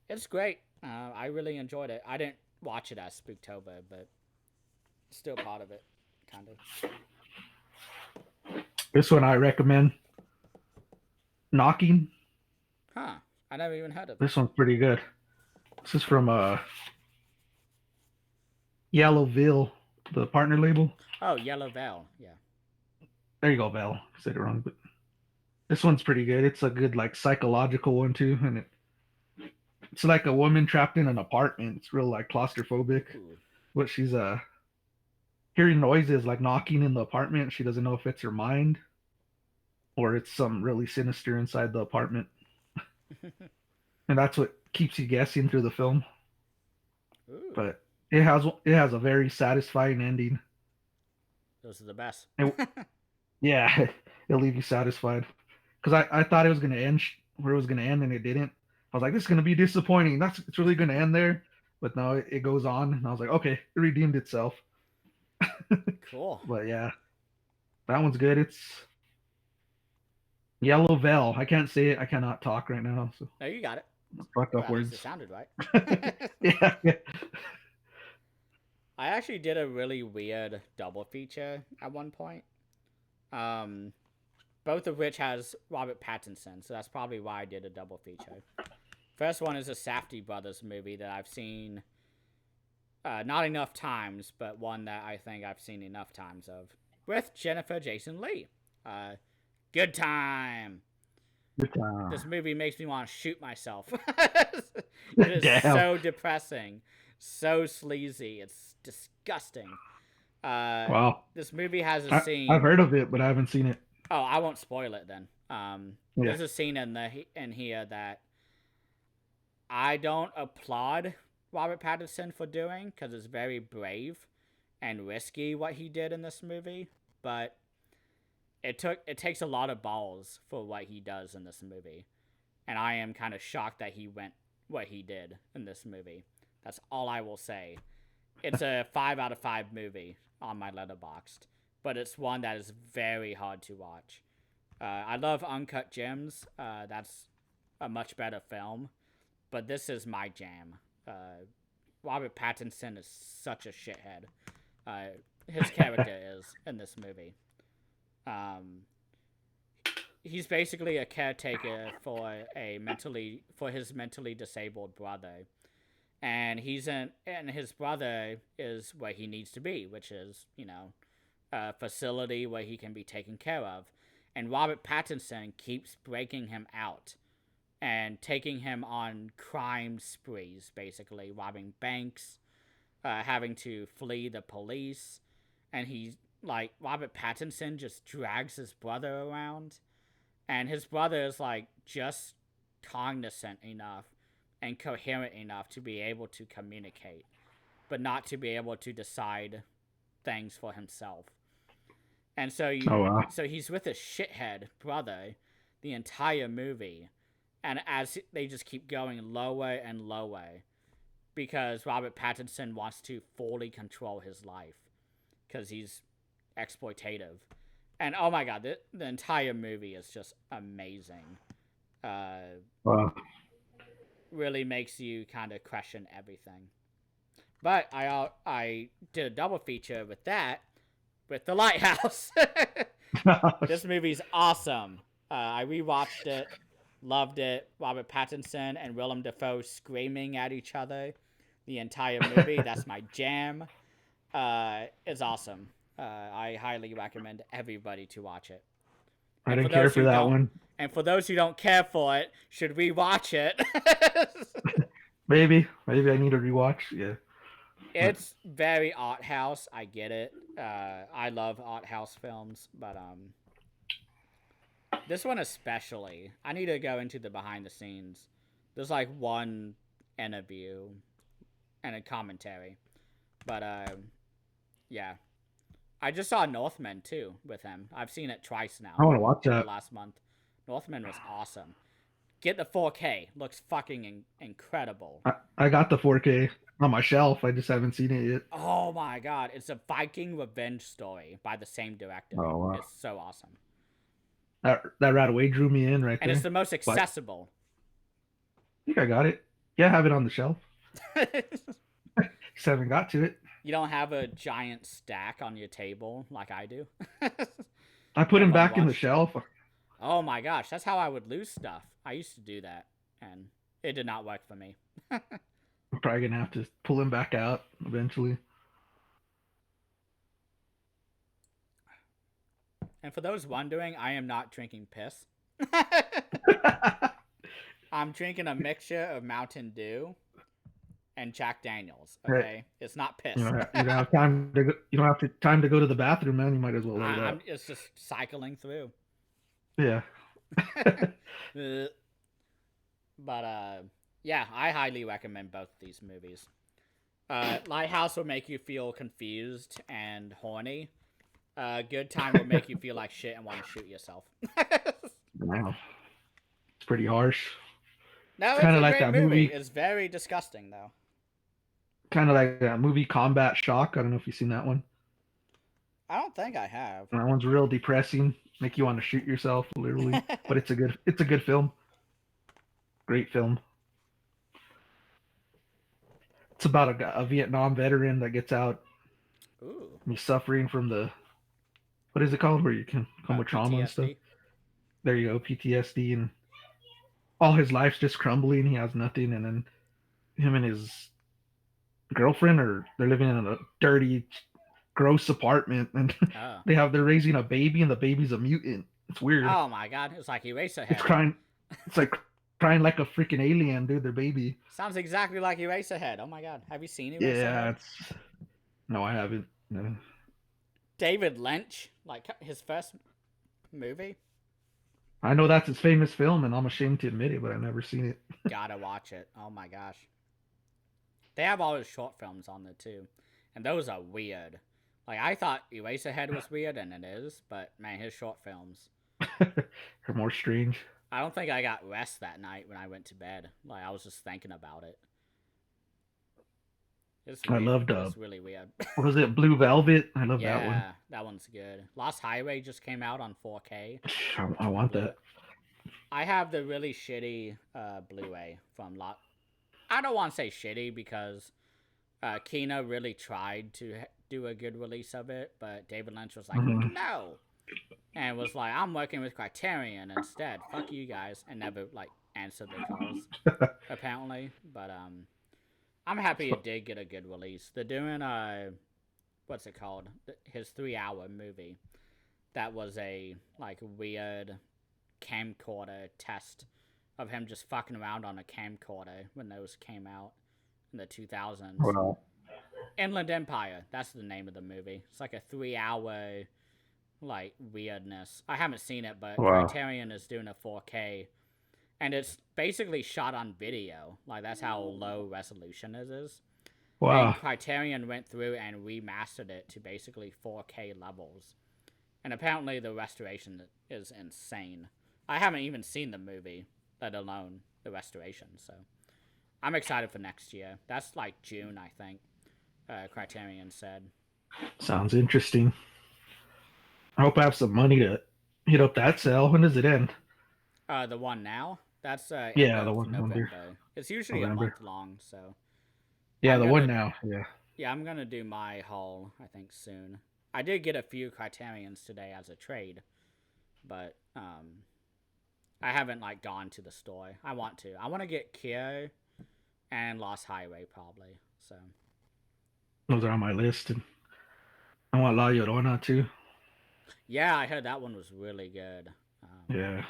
it's great. I really enjoyed it. I didn't watch it as Spooktober, but still part of it, kind of. This one I recommend. Knocking. Huh. I never even heard of This this. one's pretty good. This is from Yellowville, the partner label. Oh, Yellow Veil. Yeah. There you go, Val. I said it wrong, but this one's pretty good. It's a good like psychological one too, and it's like a woman trapped in an apartment. It's real like claustrophobic. Ooh. But she's hearing noises like knocking in the apartment. She doesn't know if it's her mind or it's some really sinister inside the apartment, and that's what keeps you guessing through the film. Ooh. But it has a very satisfying ending. Those are the best. It, yeah, it'll leave you satisfied. Because I thought it was gonna end where it was gonna end, and it didn't. I was like, this is gonna be disappointing. It's really gonna end there, but no, it goes on, and I was like, okay, it redeemed itself. Cool. But yeah, that one's good. It's Yellow Veil. I can't say it. I cannot talk right now. So No, you got it. fuck Well, up at least words. it sounded right. Yeah, yeah. I actually did a really weird double feature at one point. Both of which has Robert Pattinson, so that's probably why I did a double feature. First one is a Safdie Brothers movie that I've seen not enough times, but one that I think I've seen enough times of, with Jennifer Jason Leigh. Good time. This movie makes me want to shoot myself. It is Damn. so depressing, so sleazy. It's disgusting. Wow. This movie has a scene. I've heard of it, but I haven't seen it. Oh, I won't spoil it then. Yeah. There's a scene in here that I don't applaud Robert Pattinson for doing because it's very brave and risky what he did in this movie, but it takes a lot of balls for what he does in this movie, and I am kind of shocked that he went what he did in this movie. That's all I will say. It's a 5 out of 5 movie on my Letterboxd, but it's one that is very hard to watch. I love Uncut Gems. That's a much better film, but this is my jam. Robert Pattinson is such a shithead. His character is in this movie. he's basically a caretaker for his mentally disabled brother, and his brother is where he needs to be, which is a facility where he can be taken care of, and Robert Pattinson keeps breaking him out and taking him on crime sprees, basically robbing banks, having to flee the police, and he's like Robert Pattinson just drags his brother around, and his brother is like just cognizant enough and coherent enough to be able to communicate, but not to be able to decide things for himself. And Oh wow. so he's with a shithead brother the entire movie, and as they just keep going lower and lower, because Robert Pattinson wants to fully control his life, because he's exploitative. And oh my god, the entire movie is just amazing. Wow. Really makes you kind of question everything. But I did a double feature with that, with The Lighthouse. This movie's awesome. I rewatched it, loved it. Robert Pattinson and Willem Dafoe screaming at each other the entire movie. That's my jam. It's awesome. I highly recommend everybody to watch it. I didn't care for that one. And for those who don't care for it, should we watch it? Maybe I need to rewatch. Yeah. It's very art house. I get it. I love art house films, but this one especially. I need to go into the behind the scenes. There's like one interview and a commentary, but yeah. I just saw Northman too with him. I've seen it twice now. I want to watch that. Last month. Northman was awesome. Get the 4K. Looks fucking incredible. I got the 4K on my shelf. I just haven't seen it yet. Oh my god. It's a Viking revenge story by the same director. Oh, wow. It's so awesome. That right away drew me in right there. And it's the most accessible. I think I got it. Yeah, I have it on the shelf. Just haven't got to it. You don't have a giant stack on your table like I do? I put him back in the shelf. Oh my gosh, that's how I would lose stuff. I used to do that, and it did not work for me. I'm probably going to have to pull him back out eventually. And for those wondering, I am not drinking piss. I'm drinking a mixture of Mountain Dew and Jack Daniels. Okay, it's not piss. You don't have time to go. You don't have time to go to the bathroom, man. You might as well load up. It's just cycling through. Yeah. But yeah, I highly recommend both these movies. Lighthouse will make you feel confused and horny. Good Time will make you feel like shit and want to shoot yourself. Wow. It's pretty harsh. No, it's kind of like that movie. It's very disgusting, though. Kind of like that movie Combat Shock. I don't know if you've seen that one. I don't think I have. That one's real depressing. Make you want to shoot yourself, literally. But it's a good film. Great film. It's about a Vietnam veteran that gets out. Ooh. And he's suffering from what is it called? Where you can come with trauma PTSD. and stuff. There you go, PTSD, and all his life's just crumbling. He has nothing, and then him and his girlfriend they're living in a dirty, gross apartment, and they're raising a baby, and the baby's a mutant. It's weird. Oh my god, it's like Eraserhead. It's crying. It's like crying like a freaking alien, dude. Their baby. Sounds exactly like Eraserhead. Oh my god, have you seen Eraserhead? Yeah, no, I haven't. No. David Lynch, like his first movie. I know that's his famous film, and I'm ashamed to admit it, but I've never seen it. Gotta watch it. Oh my gosh. They have all his short films on there too, and those are weird. Like I thought Eraserhead was weird, and it is, but man, his short films are more strange. I don't think I got rest that night when I went to bed. Like I was just thinking about it. I loved it's really weird. What was it, Blue Velvet? I love that one. Yeah, that one's good. Lost Highway just came out on 4K. I want that. I have the really shitty Blu-ray from I don't want to say shitty because Kino really tried to do a good release of it, but David Lynch was like, no. and was like, I'm working with Criterion instead. Fuck you guys, and never like answered the calls apparently. But I'm happy it did get a good release. They're doing what's it called? His 3-hour movie. That was a like weird camcorder test of him just fucking around on a camcorder when those came out in the 2000s. Wow. Inland Empire, that's the name of the movie. It's like a 3-hour like weirdness. I haven't seen it, but Wow. Criterion is doing a 4K, and it's basically shot on video. Like that's how low resolution it is. Wow. And Criterion went through and remastered it to basically 4K levels. And apparently the restoration is insane. I haven't even seen the movie, let alone the restoration. So I'm excited for next year. That's like June, I think. Criterion said. Sounds interesting. I hope I have some money to hit up that sale. When does it end? The one now? That's end Yeah, the of one November. It's usually November. a month long, so Yeah, I'm the gonna, one now. Yeah. Yeah, I'm gonna do my haul, I think, soon. I did get a few Criterions today as a trade, but I haven't like gone to the store. I want to. I want to get Kyo and Lost Highway probably. So Those are on my list, and I want La Llorona too. yeah, I heard that one was really good. Yeah.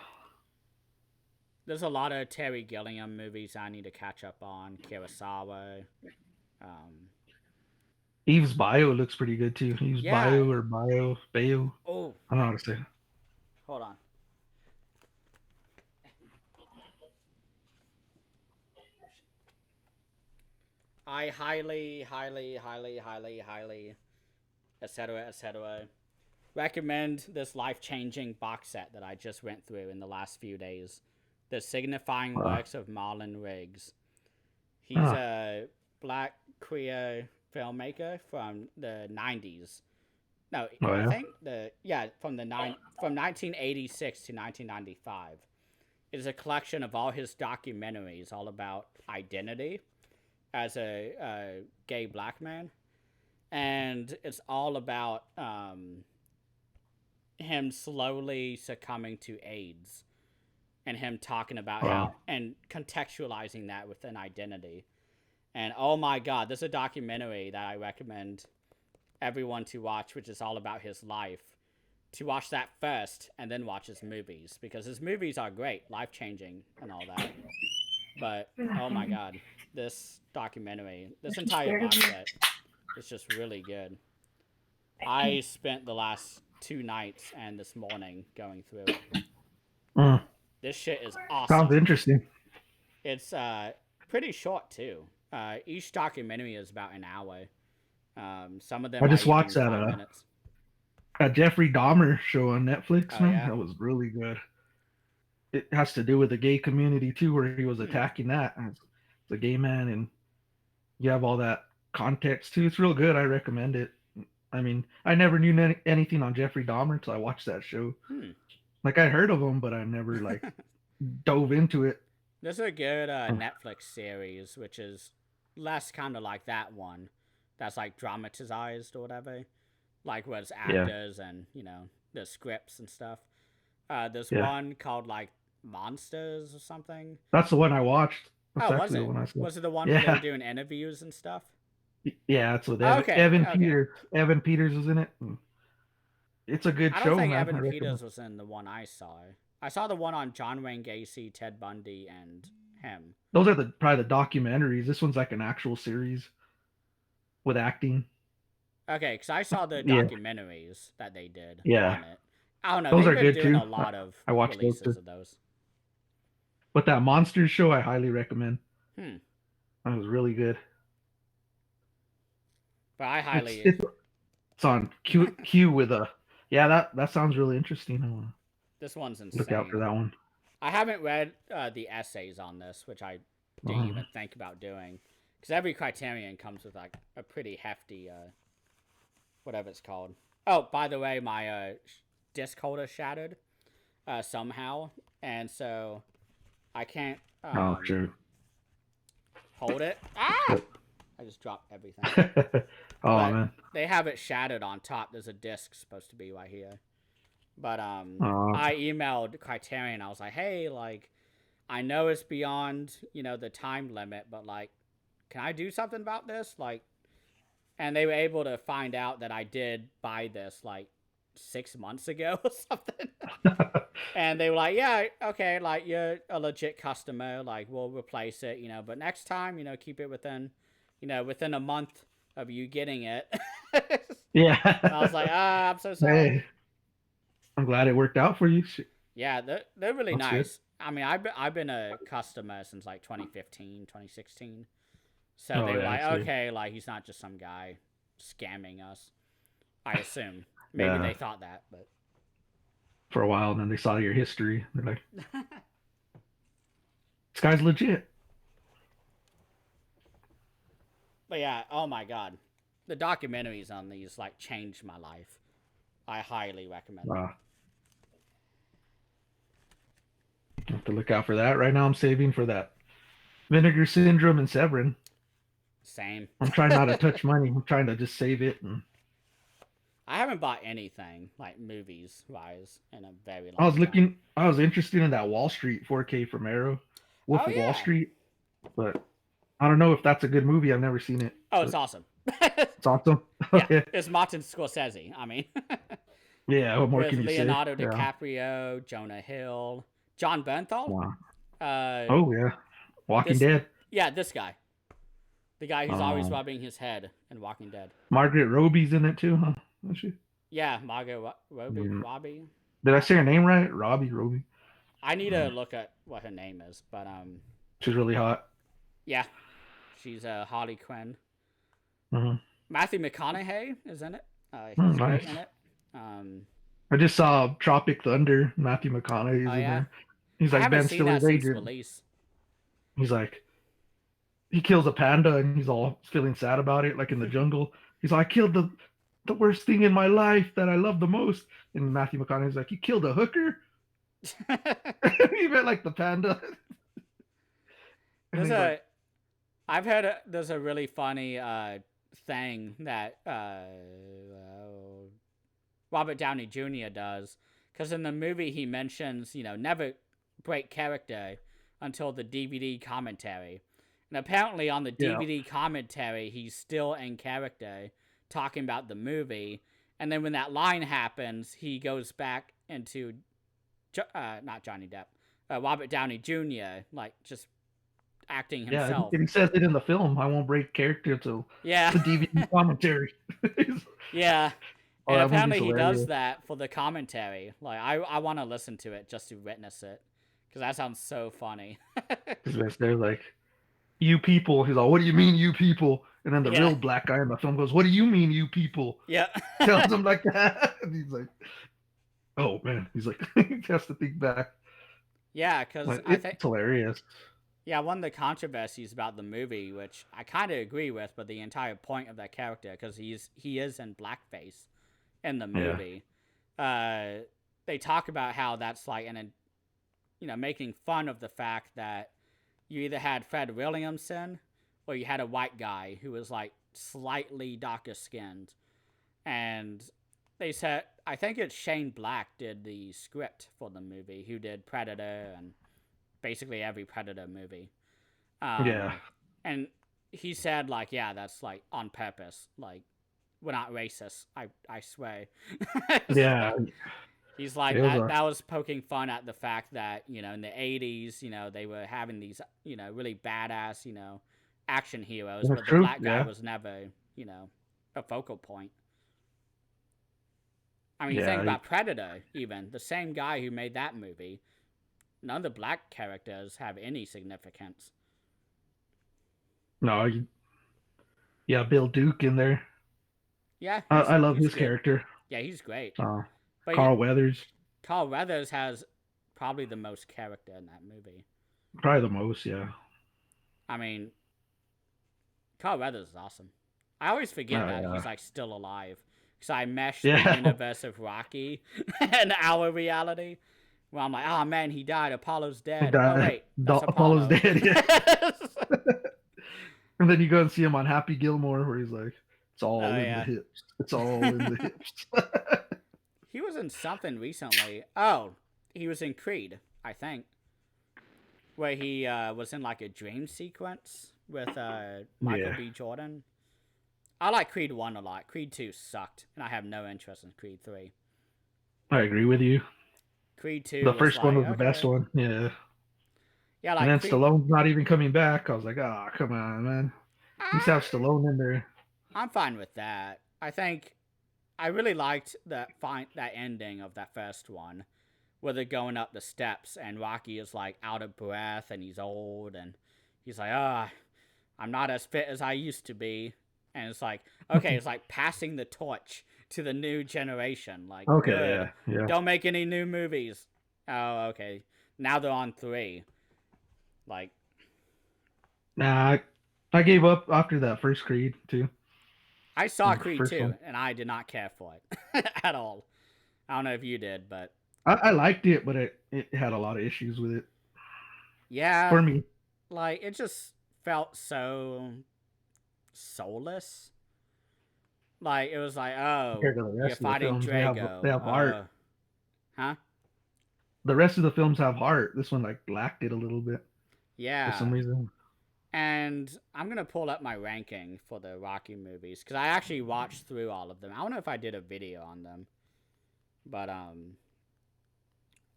There's a lot of Terry Gilliam movies I need to catch up on. Kurosawa. Eve's Bio looks pretty good too. Eve's Yeah. Bio or Bio. Oh, I don't know how to say it. hold on. I highly, etc. recommend this life-changing box set that I just went through in the last few days. The Signifying Works of Marlon Riggs. He's a black queer filmmaker from the 90s. No, I think from 1986 to 1995. It is a collection of all his documentaries all about identity as a gay black man, and it's all about him slowly succumbing to AIDS, and him talking about how and contextualizing that with an identity. And oh my god, there's a documentary that I recommend everyone to watch, which is all about his life. To watch that first and then watch his movies, because his movies are great, life-changing and all that. But oh my god, this documentary, this entire box set is just really good. I spent the last 2 nights and this morning going through it. This shit is awesome. Sounds interesting. It's pretty short too. Each documentary is about an hour. Some of them I just watched that 5 minutes. A Jeffrey Dahmer show on Netflix, man. Yeah? That was really good. It has to do with the gay community too, where he was attacking that as a gay man, and you have all that context too. It's real good. I recommend it. I mean, I never knew anything on Jeffrey Dahmer until I watched that show. Like I heard of him, but I never like dove into it. There's a good Netflix series, which is less kind of like that one. That's like dramatized or whatever. Like where it's actors and, you know, the scripts and stuff. There's one called like Monsters or something. That's the one I watched. That's was it? The one I saw. Was it the one where they were doing interviews and stuff? Yeah, that's what Evan Peters. Evan Peters was in it. It's a good show. I don't think Evan Peters was in the one I saw. I saw the one on John Wayne Gacy, Ted Bundy, and him. Those are probably the documentaries. This one's like an actual series with acting. Okay, because I saw the documentaries that they did on it. I don't know. Those they've are been good doing too. A lot of I watched releases of those. But that Monsters show, I highly recommend. That was really good. But I highly. It's on Q with a. Yeah, that sounds really interesting. This one's insane. Look out for that one. I haven't read the essays on this, which I didn't even think about doing, because every Criterion comes with like a pretty hefty, whatever it's called. Oh, by the way, my disc holder shattered somehow, and so I can't hold it. Ah! I just dropped everything. Man. They have it shattered on top. There's a disc supposed to be right here. But Uh, I emailed Criterion. I was like, hey, like, I know it's beyond, the time limit, but like, can I do something about this? Like, and they were able to find out that I did buy this like 6 months ago or something. And they were like, yeah, okay, like, you're a legit customer, like, we'll replace it, but next time, keep it within a month of you getting it. I was yeah. like, I'm so sorry. Hey, I'm glad it worked out for you. Yeah, they're really That's good. nice. I mean, I've been a customer since like 2015, 2016. So Oh they were yeah, like, so okay, like, he's not just some guy scamming us. I assume. Maybe yeah, they thought that, but for a while, and then they saw your history. They're like, this guy's legit. but yeah, oh my god. The documentaries on these like changed my life. I highly recommend them. Uh, have to look out for that. Right now, I'm saving for that Vinegar Syndrome and Severin. Same. I'm trying not to touch money. I'm trying to just save it. And I haven't bought anything like movies wise in a very I long was time. looking. I was interested in that Wall Street 4K from Arrow, Wolf Oh of Wall yeah. Street, but I don't know if that's a good movie. I've never seen it, Oh, it's but awesome. it's awesome. Yeah, Okay, it's Martin Scorsese. I mean, yeah. What more with can you say? Leonardo Yeah. DiCaprio, Jonah Hill, John Bernthal. Wow. Uh, Oh yeah. Walking this, Dead. yeah, this guy, the guy who's always Um, rubbing his head in Walking Dead. Margaret Robbie's in it too, huh? Is she? Yeah, Margot Robbie. Mm, Robbie. did I I, say her name right? Robbie. I need to Mm, look at what her name is, but she's really hot. yeah, she's Harley Quinn. Hmm. Matthew McConaughey is in it. He's great Nice. in it. Um, I just saw Tropic Thunder. Matthew McConaughey's oh in yeah, there. He's I like haven't Ben seen Stiller's that since agent. release. He's like, he kills a panda and he's all feeling sad about it, like in the jungle. He's like, I killed the worst thing in my life that I love the most. And Matthew McConaughey's like, you killed a hooker? He meant like the panda. And there's he's like, a I've heard there's a really funny thing that Robert Downey Jr. does, because in the movie he mentions, never break character until the DVD commentary. And apparently on the yeah, DVD commentary, he's still in character talking about the movie. And then when that line happens, he goes back into, not Johnny Depp, Robert Downey Jr., like just acting yeah. himself. And he says it in the film. I won't break character till Yeah. the DVD commentary. Yeah. Oh, And that movie's apparently he does hilarious. that for the commentary. Like, I want to listen to it just to witness it. Because that sounds so funny. Because they're like, you people. He's like, what do you mean, you people? And then the Yeah. real black guy in the film goes, what do you mean, you people? Yeah. Tells him like that. And he's like, oh man. He's like, he has to think back. Yeah, because Like, I think, it's hilarious. yeah, one of the controversies about the movie, which I kind of agree with, but the entire point of that character, because he is in blackface in the Yeah. movie, they talk about how that's like making fun of the fact that you either had Fred Williamson or you had a white guy who was like slightly darker skinned. And they said, I think it's Shane Black did the script for the movie, who did Predator and basically every Predator movie. Yeah. And he said, like, yeah, that's like on purpose. Like, we're not racist. I swear. Yeah. He's like It was that was poking fun at the fact that, in the 80s, they were having these, really badass, action heroes, that's but the true. black guy Yeah. was never, a focal point. I mean, you think Yeah. about Predator, even the same guy who made that movie, none of the black characters have any significance. No, yeah, Bill Duke in there. Yeah, I love he's his good. character. Yeah, he's great. Uh, But Carl Weathers, Carl Weathers has probably the most character in that movie. probably the most. Yeah. I mean, Carl Weathers is awesome. I always forget Oh that he's yeah. like still alive because I mesh the Yeah. universe of Rocky and our reality. Well, I'm like, oh man, he died. Apollo's dead. Oh wait, that's Apollo's Apollo. dead. Yeah. And then you go and see him on Happy Gilmore, where he's like, "It's all Oh in the yeah. hips. It's all in the hips." He was in something recently. Oh, he was in Creed, I think, where he was in like a dream sequence with Michael Yeah, B. Jordan. I like Creed 1 a lot. Creed 2 sucked, and I have no interest in Creed 3. I agree with you. Creed 2 The was first one like, was the best okay. one. Yeah. Yeah, And like then Creed. Stallone's not even coming back. I was like, ah, oh, come on, man. At least have Ah, Stallone in there. I'm fine with that. I think I really liked that ending of that first one, where they're going up the steps and Rocky is like out of breath and he's old and he's like, ah, I'm not as fit as I used to be. And it's like, okay, it's like passing the torch to the new generation. Like, Okay, good. yeah, yeah. Don't make any new movies. Oh, okay. Now they're on 3. Like, Nah, I gave up after that first Creed too. I saw The Creed first 2 one. and I did not care for it at all. I don't know if you did, but I liked it, but it had a lot of issues with it yeah, for me like it just felt so soulless. Like it was like, oh, compared to the you're rest of the fighting films. They Drago. have heart. Huh? The rest of the films have heart. This one like lacked it a little bit for some Yeah. reason. And I'm gonna pull up my ranking for the Rocky movies because I actually watched through all of them. I don't know if I did a video on them, but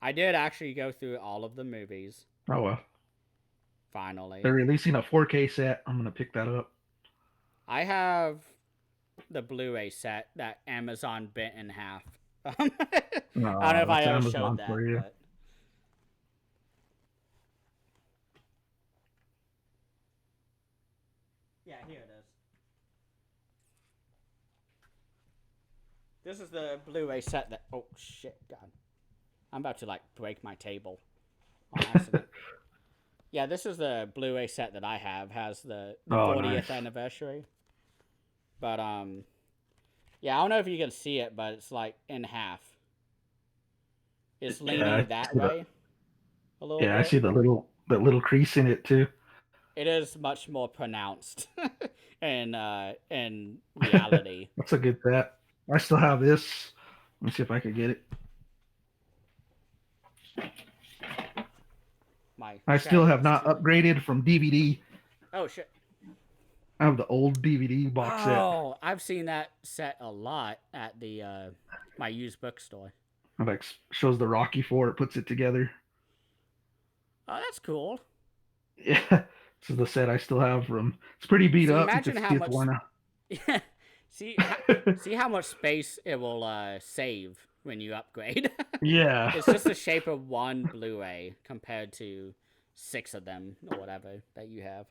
I did actually go through all of the movies. Oh well. Finally, They're releasing a 4K set. I'm gonna pick that up. I have the Blu-ray set that Amazon bent in half. I don't know if I That's ever showed Amazon that, for you. but yeah, here it is. This is the Blu-ray set that. Oh shit, God! I'm about to like break my table on accident. Yeah, this is the Blu-ray set that I have. Has the Oh, 40th nice. anniversary. But yeah, I don't know if you can see it, but it's like in half. It's Yeah, leaning that way a little I bit. see the little crease in it too. It is much more pronounced in reality. That's a good bet. I still have this. Let me see if I can get it. My I still chair have is not too. upgraded from DVD. Oh shit. I have the old DVD box set. Oh, I've seen that set a lot at the my used bookstore. It like shows the Rocky Four. It puts it together. Oh, that's cool. Yeah, this is the set I still have from. It's pretty beat See, up. You imagine can how see it's much. worn out. see, see how much space it will save when you upgrade. Yeah, It's just the shape of one Blu-ray compared to 6 of them or whatever that you have.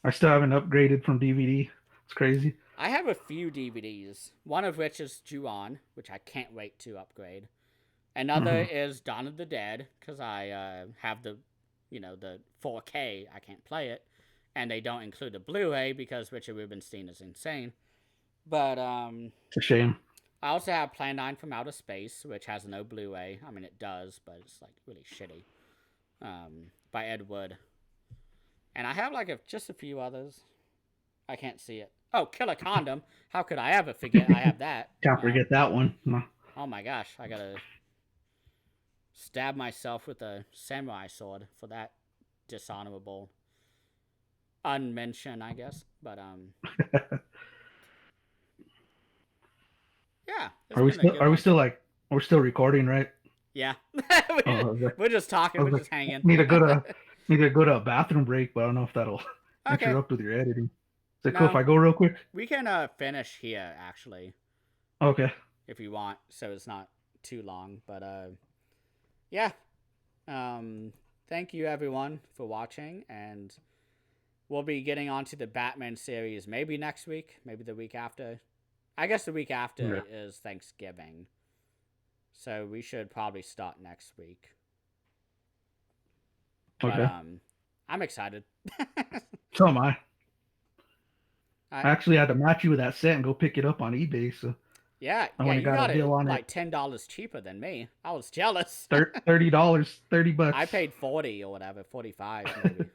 I still haven't upgraded from DVD. It's crazy. I have a few DVDs. One of which is Ju-On, which I can't wait to upgrade. Another Hmm. is Dawn of the Dead because I have the 4K. I can't play it, and they don't include a Blu-ray because Richard Rubenstein is insane. But It's a shame. I also have Plan 9 from Outer Space, which has no Blu-ray. I mean, it does, but it's like really shitty. By Ed Wood, and I have like just a few others. I can't see it. Oh, Killer Condom. How could I ever forget I have that? Can't forget that one. No. Oh my gosh, I gotta stab myself with a samurai sword for that dishonorable unmention, I guess. But yeah, it's been a good Are we one. still like we're still recording, right? Yeah, Oh, we're just I talking, was we're like, just hanging. need to go to a bathroom break, but I don't know if that'll Okay, interrupt with your editing. Is it cool if no, I go real quick? we can finish here actually Okay. if you want, so it's not too long. But yeah, thank you everyone for watching, and we'll be getting onto the Batman series maybe next week, maybe the week after. I guess the week after Yeah. is Thanksgiving, so we should probably start next week. But Okay. I'm excited. So am I. I, I actually had to match you with that set and go pick it up on eBay, so yeah, I yeah, only you got a got deal it on it. like $10 cheaper than me. I was jealous. $30, $30. I paid 40 or whatever, 45 maybe.